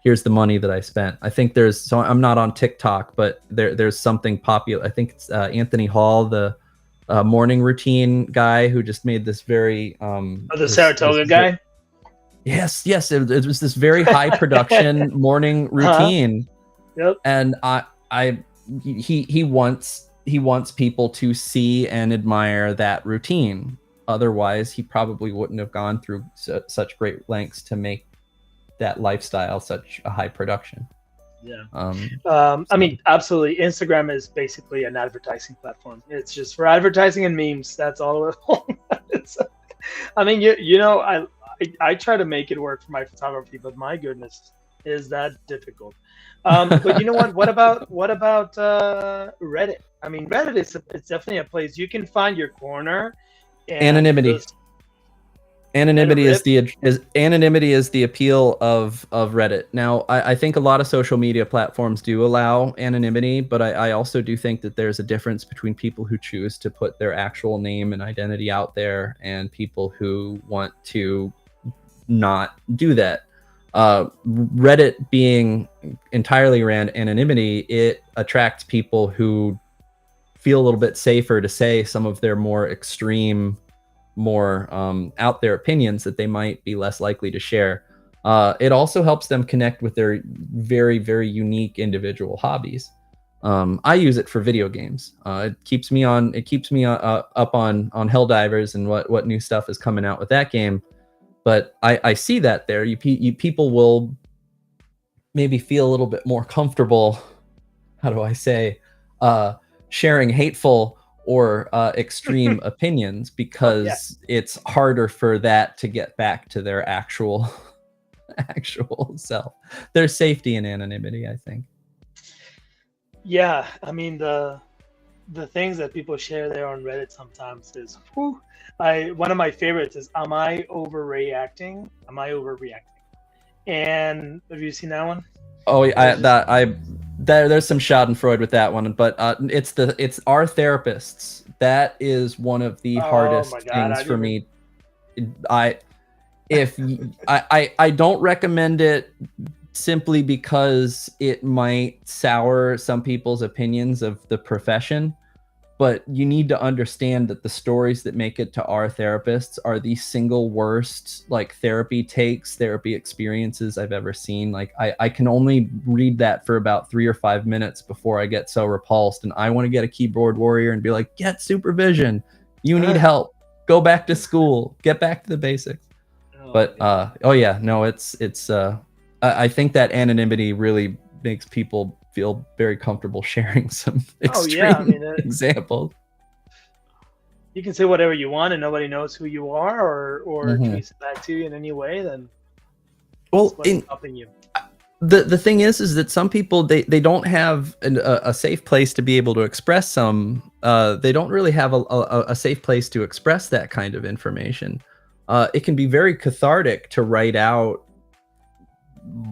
Here's the money that I spent. I think so I'm not on TikTok, but there's something popular. I think it's Anthony Hall, the morning routine guy who just made this very The Saratoga guy. Yes, it was this very high production morning routine. Yep. And he wants people to see and admire that routine. otherwise he probably wouldn't have gone through such great lengths to make that lifestyle such a high production. Yeah. So. I mean, absolutely. Instagram is basically an advertising platform. It's just for advertising and memes. That's all. It's, I mean, you know, I try to make it work for my photography, but my goodness, is that difficult? But you know what? What about Reddit? I mean, Reddit it's definitely a place you can find your corner and Anonymity. just Anonymity rip. is the appeal of Reddit. Now, I think a lot of social media platforms do allow anonymity, but I also do think that there's a difference between people who choose to put their actual name and identity out there and people who want to not do that. Reddit being entirely around anonymity, it attracts people who feel a little bit safer to say some of their more extreme, more out there opinions that they might be less likely to share. It also helps them connect with their very, very unique individual hobbies. I use it for video games. It keeps me up on Helldivers and what new stuff is coming out with that game. But I see that there. You people will maybe feel a little bit more comfortable. How do I say? Sharing hateful or extreme opinions because it's harder for that to get back to their actual self. There's safety in anonymity, I think. Yeah, I mean the things that people share there on Reddit sometimes is whew, one of my favorites is am I overreacting? Am I overreacting? And have you seen that one? Oh, there's some Schadenfreude with that one, but it's our therapists. That is one of the hardest things for me. I don't recommend it simply because it might sour some people's opinions of the profession. But you need to understand that the stories that make it to our therapists are the single worst like therapy experiences I've ever seen. Like I can only read that for about 3 or 5 minutes before I get so repulsed, and I want to get a keyboard warrior and be like, get supervision. You need help. Go back to school. Get back to the basics. But I think that anonymity really makes people feel very comfortable sharing some extreme examples. You can say whatever you want and nobody knows who you are or trace it back to you in any way, then stopping you. The thing is that some people they don't have a safe place to be able to express some they don't really have a safe place to express that kind of information. It can be very cathartic to write out,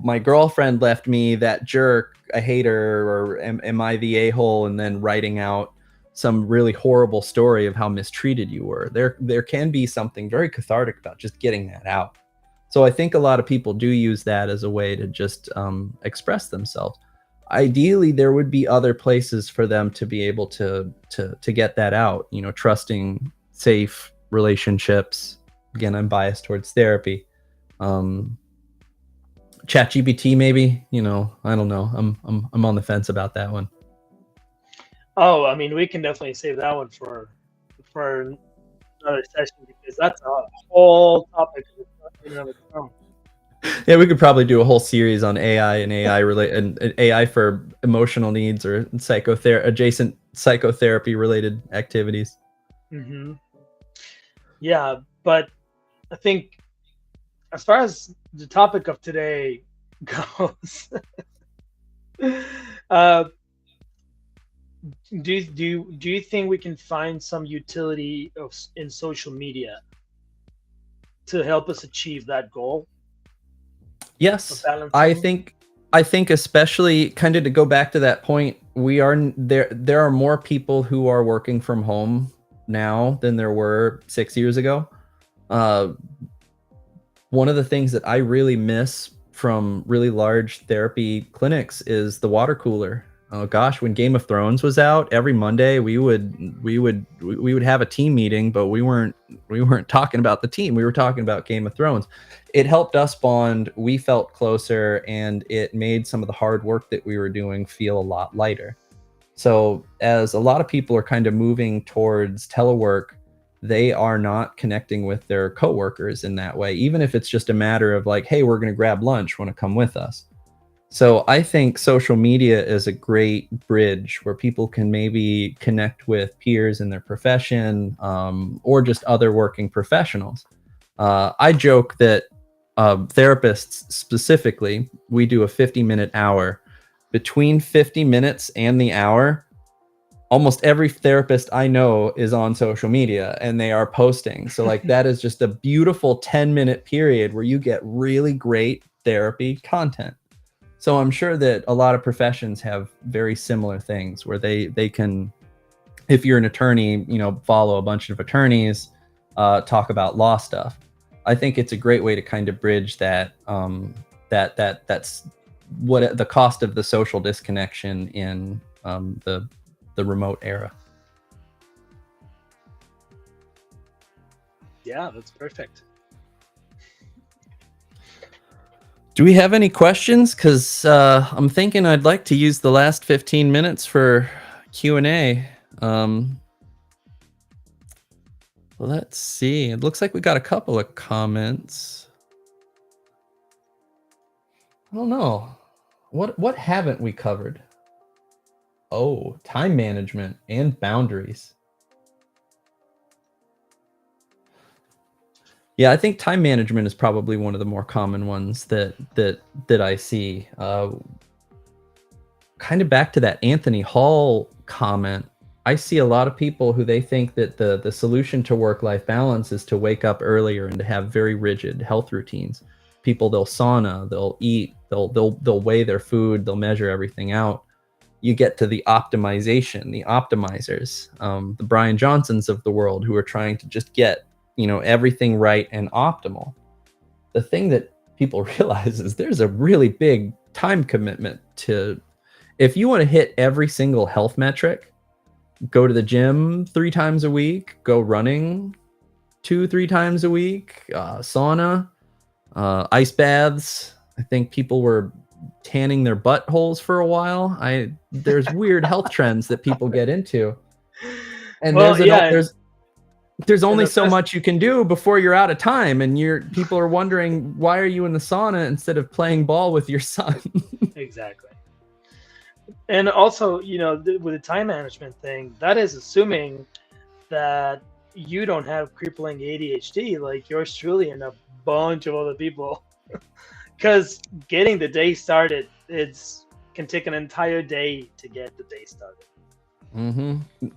my girlfriend left me, that jerk, I hate her, or am I the a-hole, and then writing out some really horrible story of how mistreated you were. There can be something very cathartic about just getting that out. So I think a lot of people do use that as a way to just express themselves. Ideally, there would be other places for them to be able to get that out. You know, trusting, safe relationships. Again, I'm biased towards therapy. ChatGPT, maybe. You know, I don't know. I'm on the fence about that one. Oh, I mean, we can definitely save that one for another session because that's a whole topic in and of its own. Yeah, we could probably do a whole series on AI and AI for emotional needs or adjacent psychotherapy related activities. Mm-hmm. Yeah, but I think as far as the topic of today goes, do you think we can find some utility in social media to help us achieve that goal? Yes, I think especially kind of to go back to that point, there are more people who are working from home now than there were 6 years ago. One of the things that I really miss from really large therapy clinics is the water cooler. Oh gosh, when Game of Thrones was out, every Monday we would have a team meeting, but we weren't talking about the team. We were talking about Game of Thrones. It helped us bond. We felt closer, and it made some of the hard work that we were doing feel a lot lighter. So as a lot of people are kind of moving towards telework, they are not connecting with their coworkers in that way, even if it's just a matter of like, hey, we're going to grab lunch, want to come with us. So I think social media is a great bridge where people can maybe connect with peers in their profession, or just other working professionals. I joke that therapists specifically, we do a 50-minute hour. Between 50 minutes and the hour, almost every therapist I know is on social media and they are posting. So like that is just a beautiful 10-minute period where you get really great therapy content. So I'm sure that a lot of professions have very similar things where they can, if you're an attorney, you know, follow a bunch of attorneys, talk about law stuff. I think it's a great way to kind of bridge that, that's what the cost of the social disconnection in the remote era. Yeah, that's perfect. Do we have any questions? Because I'm thinking I'd like to use the last 15 minutes for Q&A. Let's see. It looks like we got a couple of comments. I don't know. What haven't we covered? Oh, time management and boundaries. Yeah, I think time management is probably one of the more common ones that I see. Kind of back to that Anthony Hall comment, I see a lot of people who they think that the solution to work-life balance is to wake up earlier and to have very rigid health routines. People, they'll sauna, they'll eat, they'll weigh their food, they'll measure everything out. You get to the optimization, the optimizers, the Brian Johnsons of the world who are trying to just get, you know, everything right and optimal. The thing that people realize is there's a really big time commitment to, if you want to hit every single health metric, go to the gym 3 times a week, go running 2-3 times a week, sauna, ice baths. I think people were tanning their buttholes for a while. There's weird health trends that people get into. And well, there's only so much you can do before you're out of time, and people are wondering, why are you in the sauna instead of playing ball with your son? Exactly. And also, you know, with the time management thing, that is assuming that you don't have crippling ADHD like yours truly and a bunch of other people. Because getting the day started, can take an entire day to get the day started.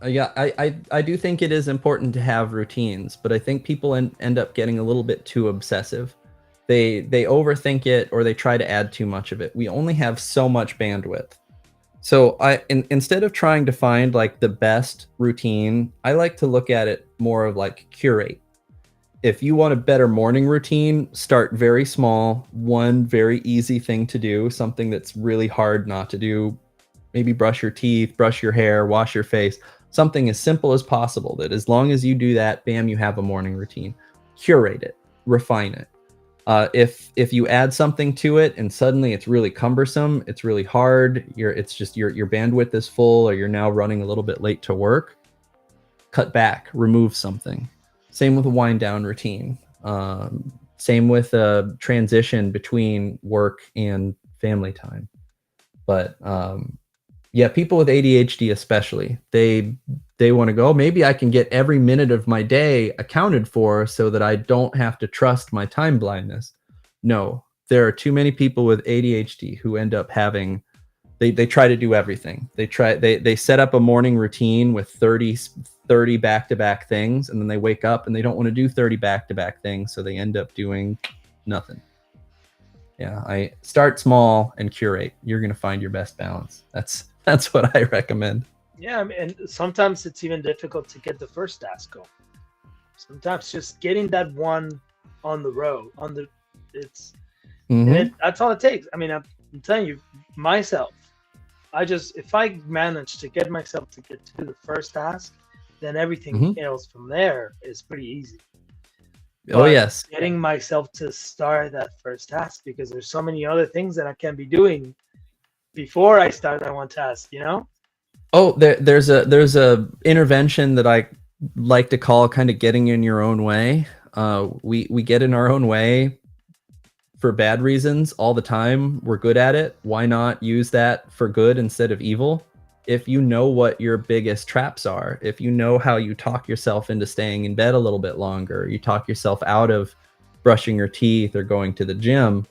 Yeah, I do think it is important to have routines, but I think people end up getting a little bit too obsessive. They overthink it, or they try to add too much of it. We only have so much bandwidth. So instead of trying to find like the best routine, I like to look at it more of like curate. If you want a better morning routine, start very small, one very easy thing to do, something that's really hard not to do. Maybe brush your teeth, brush your hair, wash your face, something as simple as possible, that as long as you do that, bam, you have a morning routine. Curate it, refine it. If you add something to it and suddenly it's really cumbersome, it's really hard, it's just your bandwidth is full, or you're now running a little bit late to work, cut back, remove something. Same with a wind down routine. Same with a transition between work and family time. But yeah, people with ADHD especially, they want to go, maybe I can get every minute of my day accounted for so that I don't have to trust my time blindness. No, there are too many people with ADHD who end up having, they try to do everything. They set up a morning routine with 30 back-to-back things, and then they wake up and they don't want to do 30 back-to-back things, so they end up doing nothing. Yeah, I start small and curate. You're going to find your best balance. That's what I recommend. Yeah, and sometimes it's even difficult to get the first task going. Sometimes just getting that one on the road, that's all it takes. I mean, I'm telling you, myself, if I manage to get myself to get to the first task, then everything else from there is pretty easy. Oh, yes. Getting myself to start that first task, because there's so many other things that I can be doing before I start that one task, you know? Oh, there's a intervention that I like to call kind of getting in your own way. We get in our own way for bad reasons all the time. We're good at it. Why not use that for good instead of evil? If you know what your biggest traps are, if you know how you talk yourself into staying in bed a little bit longer, you talk yourself out of brushing your teeth or going to the gym,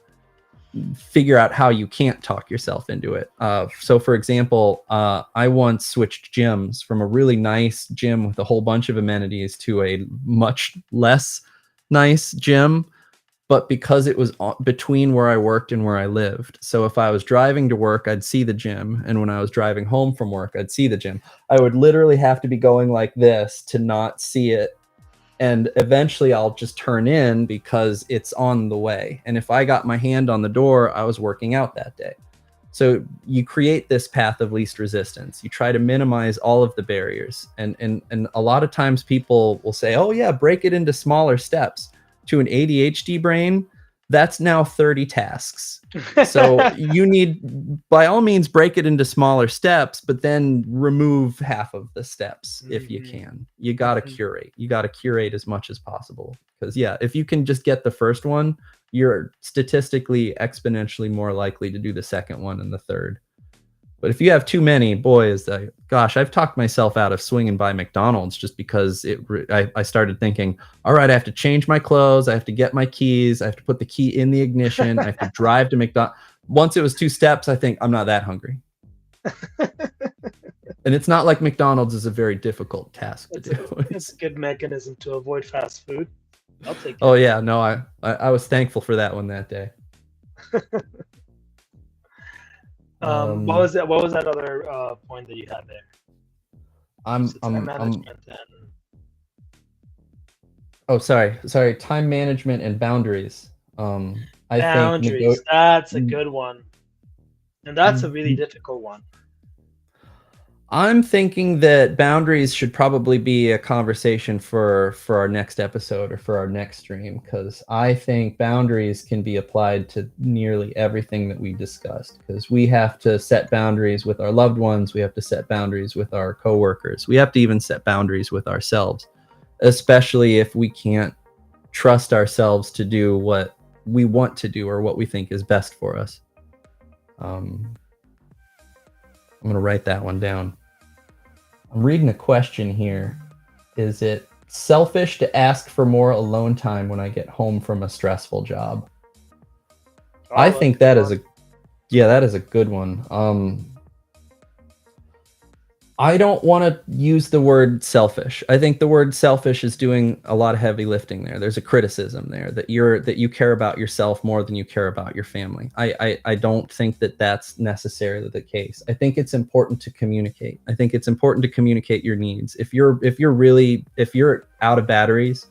figure out how you can't talk yourself into it. So for example, I once switched gyms from a really nice gym with a whole bunch of amenities to a much less nice gym, but because it was between where I worked and where I lived. So if I was driving to work, I'd see the gym. And when I was driving home from work, I'd see the gym. I would literally have to be going like this to not see it. And eventually I'll just turn in because it's on the way. And if I got my hand on the door, I was working out that day. So you create this path of least resistance. You try to minimize all of the barriers. And a lot of times people will say, oh yeah, break it into smaller steps. To an ADHD brain, that's now 30 tasks. So you need, by all means, break it into smaller steps, but then remove half of the steps if you can. You got to curate. You got to curate as much as possible. Because yeah, if you can just get the first one, you're statistically exponentially more likely to do the second one and the third. But if you have too many, boys, gosh, I've talked myself out of swinging by McDonald's just because I started thinking, all right, I have to change my clothes. I have to get my keys. I have to put the key in the ignition. I have to drive to McDonald's. Once it was 2 steps, I think I'm not that hungry. And it's not like McDonald's is a very difficult task to do. It's a good mechanism to avoid fast food. I'll take it. Oh yeah, no, I was thankful for that one that day. What was that? What was that other point that you had there? Time management and... Oh, sorry. Time management and boundaries. Boundaries. Think that's a good one, and that's a really difficult one. I'm thinking that boundaries should probably be a conversation for our next episode or for our next stream, because I think boundaries can be applied to nearly everything that we discussed, because we have to set boundaries with our loved ones. We have to set boundaries with our coworkers. We have to even set boundaries with ourselves, especially if we can't trust ourselves to do what we want to do or what we think is best for us. I'm going to write that one down. I'm reading a question here. Is it selfish to ask for more alone time when I get home from a stressful job? I think that is a good one. I don't want to use the word selfish. I think the word selfish is doing a lot of heavy lifting there. There's a criticism there that you care about yourself more than you care about your family. I don't think that that's necessarily the case. I think it's important to communicate. I think it's important to communicate your needs. If you're out of batteries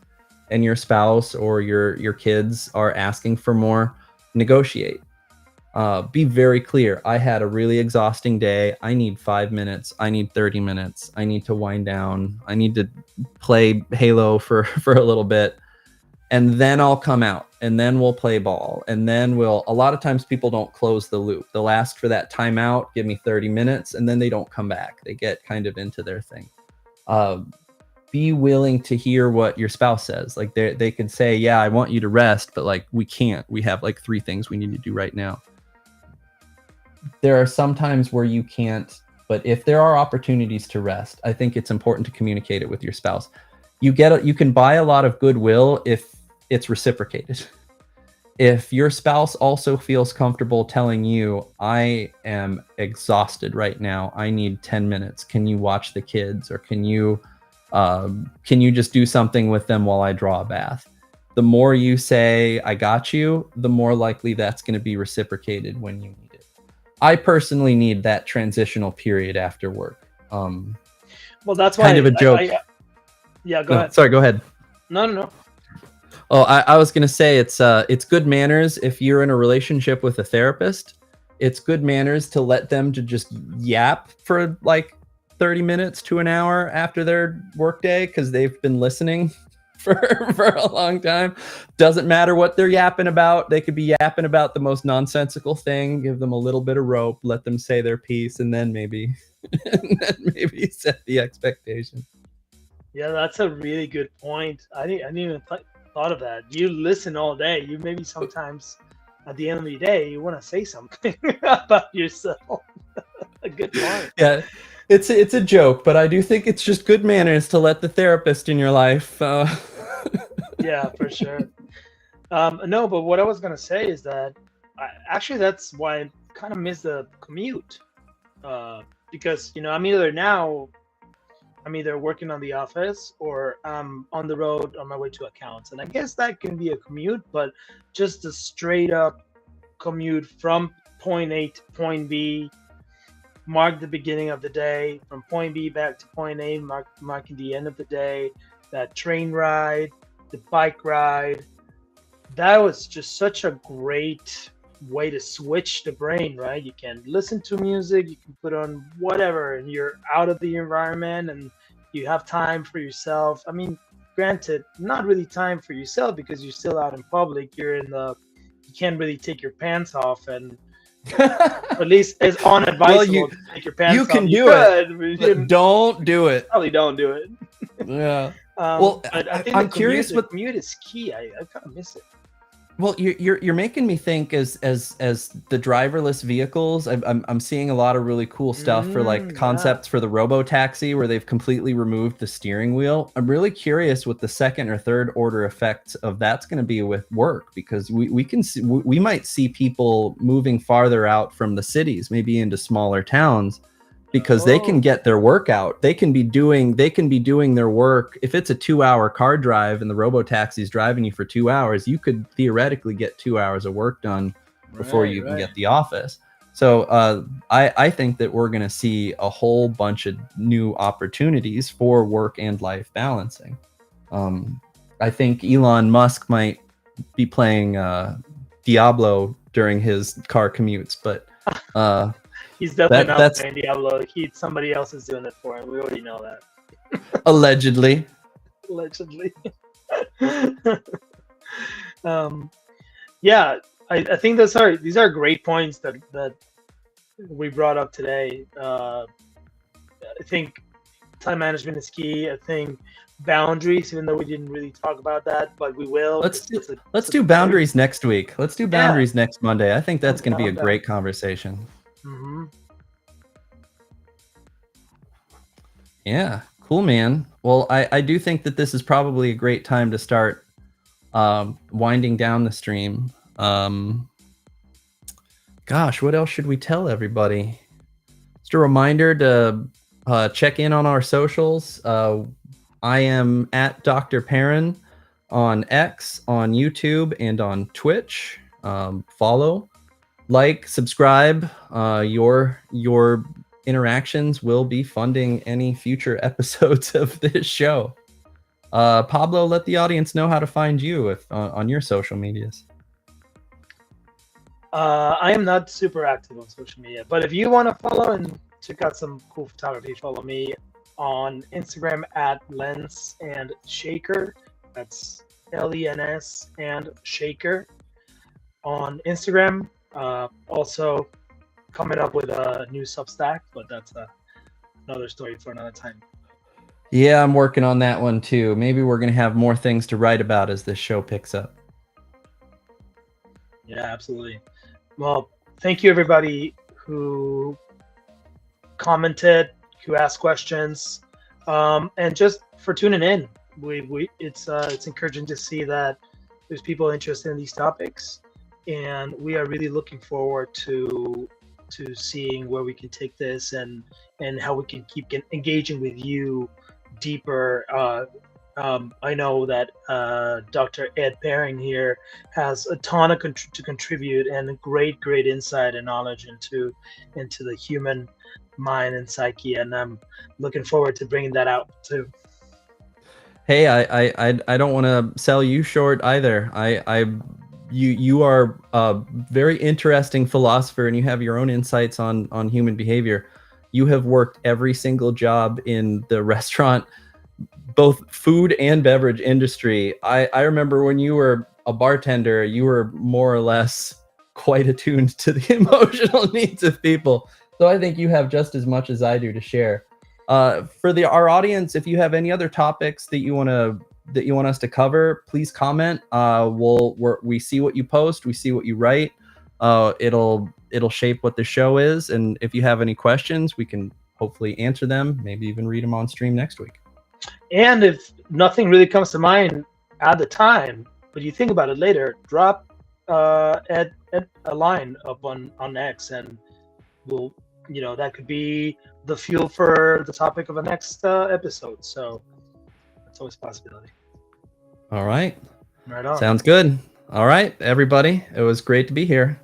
and your spouse or your kids are asking for more, negotiate. Be very clear. I had a really exhausting day. I need 5 minutes. I need 30 minutes. I need to wind down. I need to play Halo for a little bit. And then I'll come out and then we'll play ball. And then a lot of times people don't close the loop. They'll ask for that timeout, give me 30 minutes, and then they don't come back. They get kind of into their thing. Be willing to hear what your spouse says. Like they could say, yeah, I want you to rest, but like, we can't. We have like 3 things we need to do right now. There are some times where you can't, but if there are opportunities to rest, I think it's important to communicate it with your spouse. You can buy a lot of goodwill if it's reciprocated. If your spouse also feels comfortable telling you, I am exhausted right now, I need 10 minutes. Can you watch the kids? Or can you just do something with them while I draw a bath? The more you say, I got you, the more likely that's going to be reciprocated when you need it. I personally need that transitional period after work. Well, that's why kind of a joke. Yeah, go ahead. Sorry, go ahead. No. Oh, I was gonna say it's good manners if you're in a relationship with a therapist. It's good manners to let them to just yap for like 30 minutes to an hour after their workday because they've been listening for a long time. Doesn't matter what they're yapping about. They could be yapping about the most nonsensical thing. Give them a little bit of rope, let them say their piece, and then maybe set the expectation. Yeah, that's a really good point. I didn't even thought of that. You listen all day. You maybe sometimes at the end of the day you want to say something about yourself. A good point. Yeah, it's a joke, but I do think it's just good manners to let the therapist in your life. Yeah, for sure. No, but what I was gonna say is that actually that's why I kind of miss the commute. Because I'm either working on the office or I'm on the road on my way to accounts, and I guess that can be a commute, but just a straight up commute from point A to point B, mark the beginning of the day, from point B back to point A, marking the end of the day, that train ride, the bike ride, that was just such a great way to switch the brain, right? You can listen to music, you can put on whatever, and you're out of the environment and you have time for yourself. I mean, granted, not really time for yourself because you're still out in public. You can't really take your pants off, and at least it's unadvisable to take your pants you off. can You do it, could, but you but don't do it. probably don't do it. Yeah. Well, But I think I'm curious the what. commute is key. I kind of miss it. Well, you're making me think as the driverless vehicles. I'm seeing a lot of really cool stuff for like Yeah. concepts for the robo taxi where they've completely removed the steering wheel. I'm really curious what the second or third order effects of that's going to be with work, because we can see, we might see people moving farther out from the cities, maybe into smaller towns, because they can Oh. get their work out. They can be doing their work. If it's a 2-hour car drive and the robo taxi is driving you for 2 hours, you could theoretically get 2 hours of work done before you even get the office. So I think that we're going to see a whole bunch of new opportunities for work and life balancing. I think Elon Musk might be playing Diablo during his car commutes, but He's definitely not that's playing Diablo. Somebody else is doing it for him. We already know that. allegedly. Allegedly. Yeah, I think these are great points that we brought up today. I think time management is key. I think boundaries, even though we didn't really talk about that, but we will. Let's do boundaries next week. Let's do boundaries next Monday. I think that's going to be a Okay. great conversation. Mm-hmm. Yeah, cool, man. Well, I do think that this is probably a great time to start winding down the stream. Gosh, what else should we tell everybody? Just a reminder to check in on our socials. I am at Dr. Perrin on X, on YouTube, and on Twitch. Follow, like, subscribe. Your interactions will be funding any future episodes of this show. Pablo, let the audience know how to find you on your social medias. I am not super active on social media, but if you want to follow and check out some cool photography, follow me on Instagram at Lens and Shaker. That's LENS and Shaker on Instagram. Also coming up with a new Substack, but that's another story for another time. Yeah, I'm working on that one too. Maybe we're going to have more things to write about as this show picks up. Yeah, absolutely. Well, thank you everybody who commented, who asked questions, and just for tuning in. It's encouraging to see that there's people interested in these topics, and we are really looking forward to seeing where we can take this and how we can keep engaging with you deeper. I know that Dr. Ed Perrin here has a ton to contribute and great insight and knowledge into the human mind and psyche, and I'm looking forward to bringing that out too. Hey, I don't want to sell you short either. You are a very interesting philosopher, and you have your own insights on human behavior. You have worked every single job in the restaurant, both food and beverage industry. I remember when you were a bartender, you were more or less quite attuned to the emotional needs of people. So I think you have just as much as I do to share. For our audience, if you have any other topics that you want us to cover, please comment. We see what you post, we see what you write. It'll shape what the show is, and if you have any questions, we can hopefully answer them, maybe even read them on stream next week. And if nothing really comes to mind at the time, but you think about it later, drop at a line up on X, and we'll, that could be the fuel for the topic of the next episode. So that's always a possibility. All right. Right on. Sounds good. All right, everybody. It was great to be here.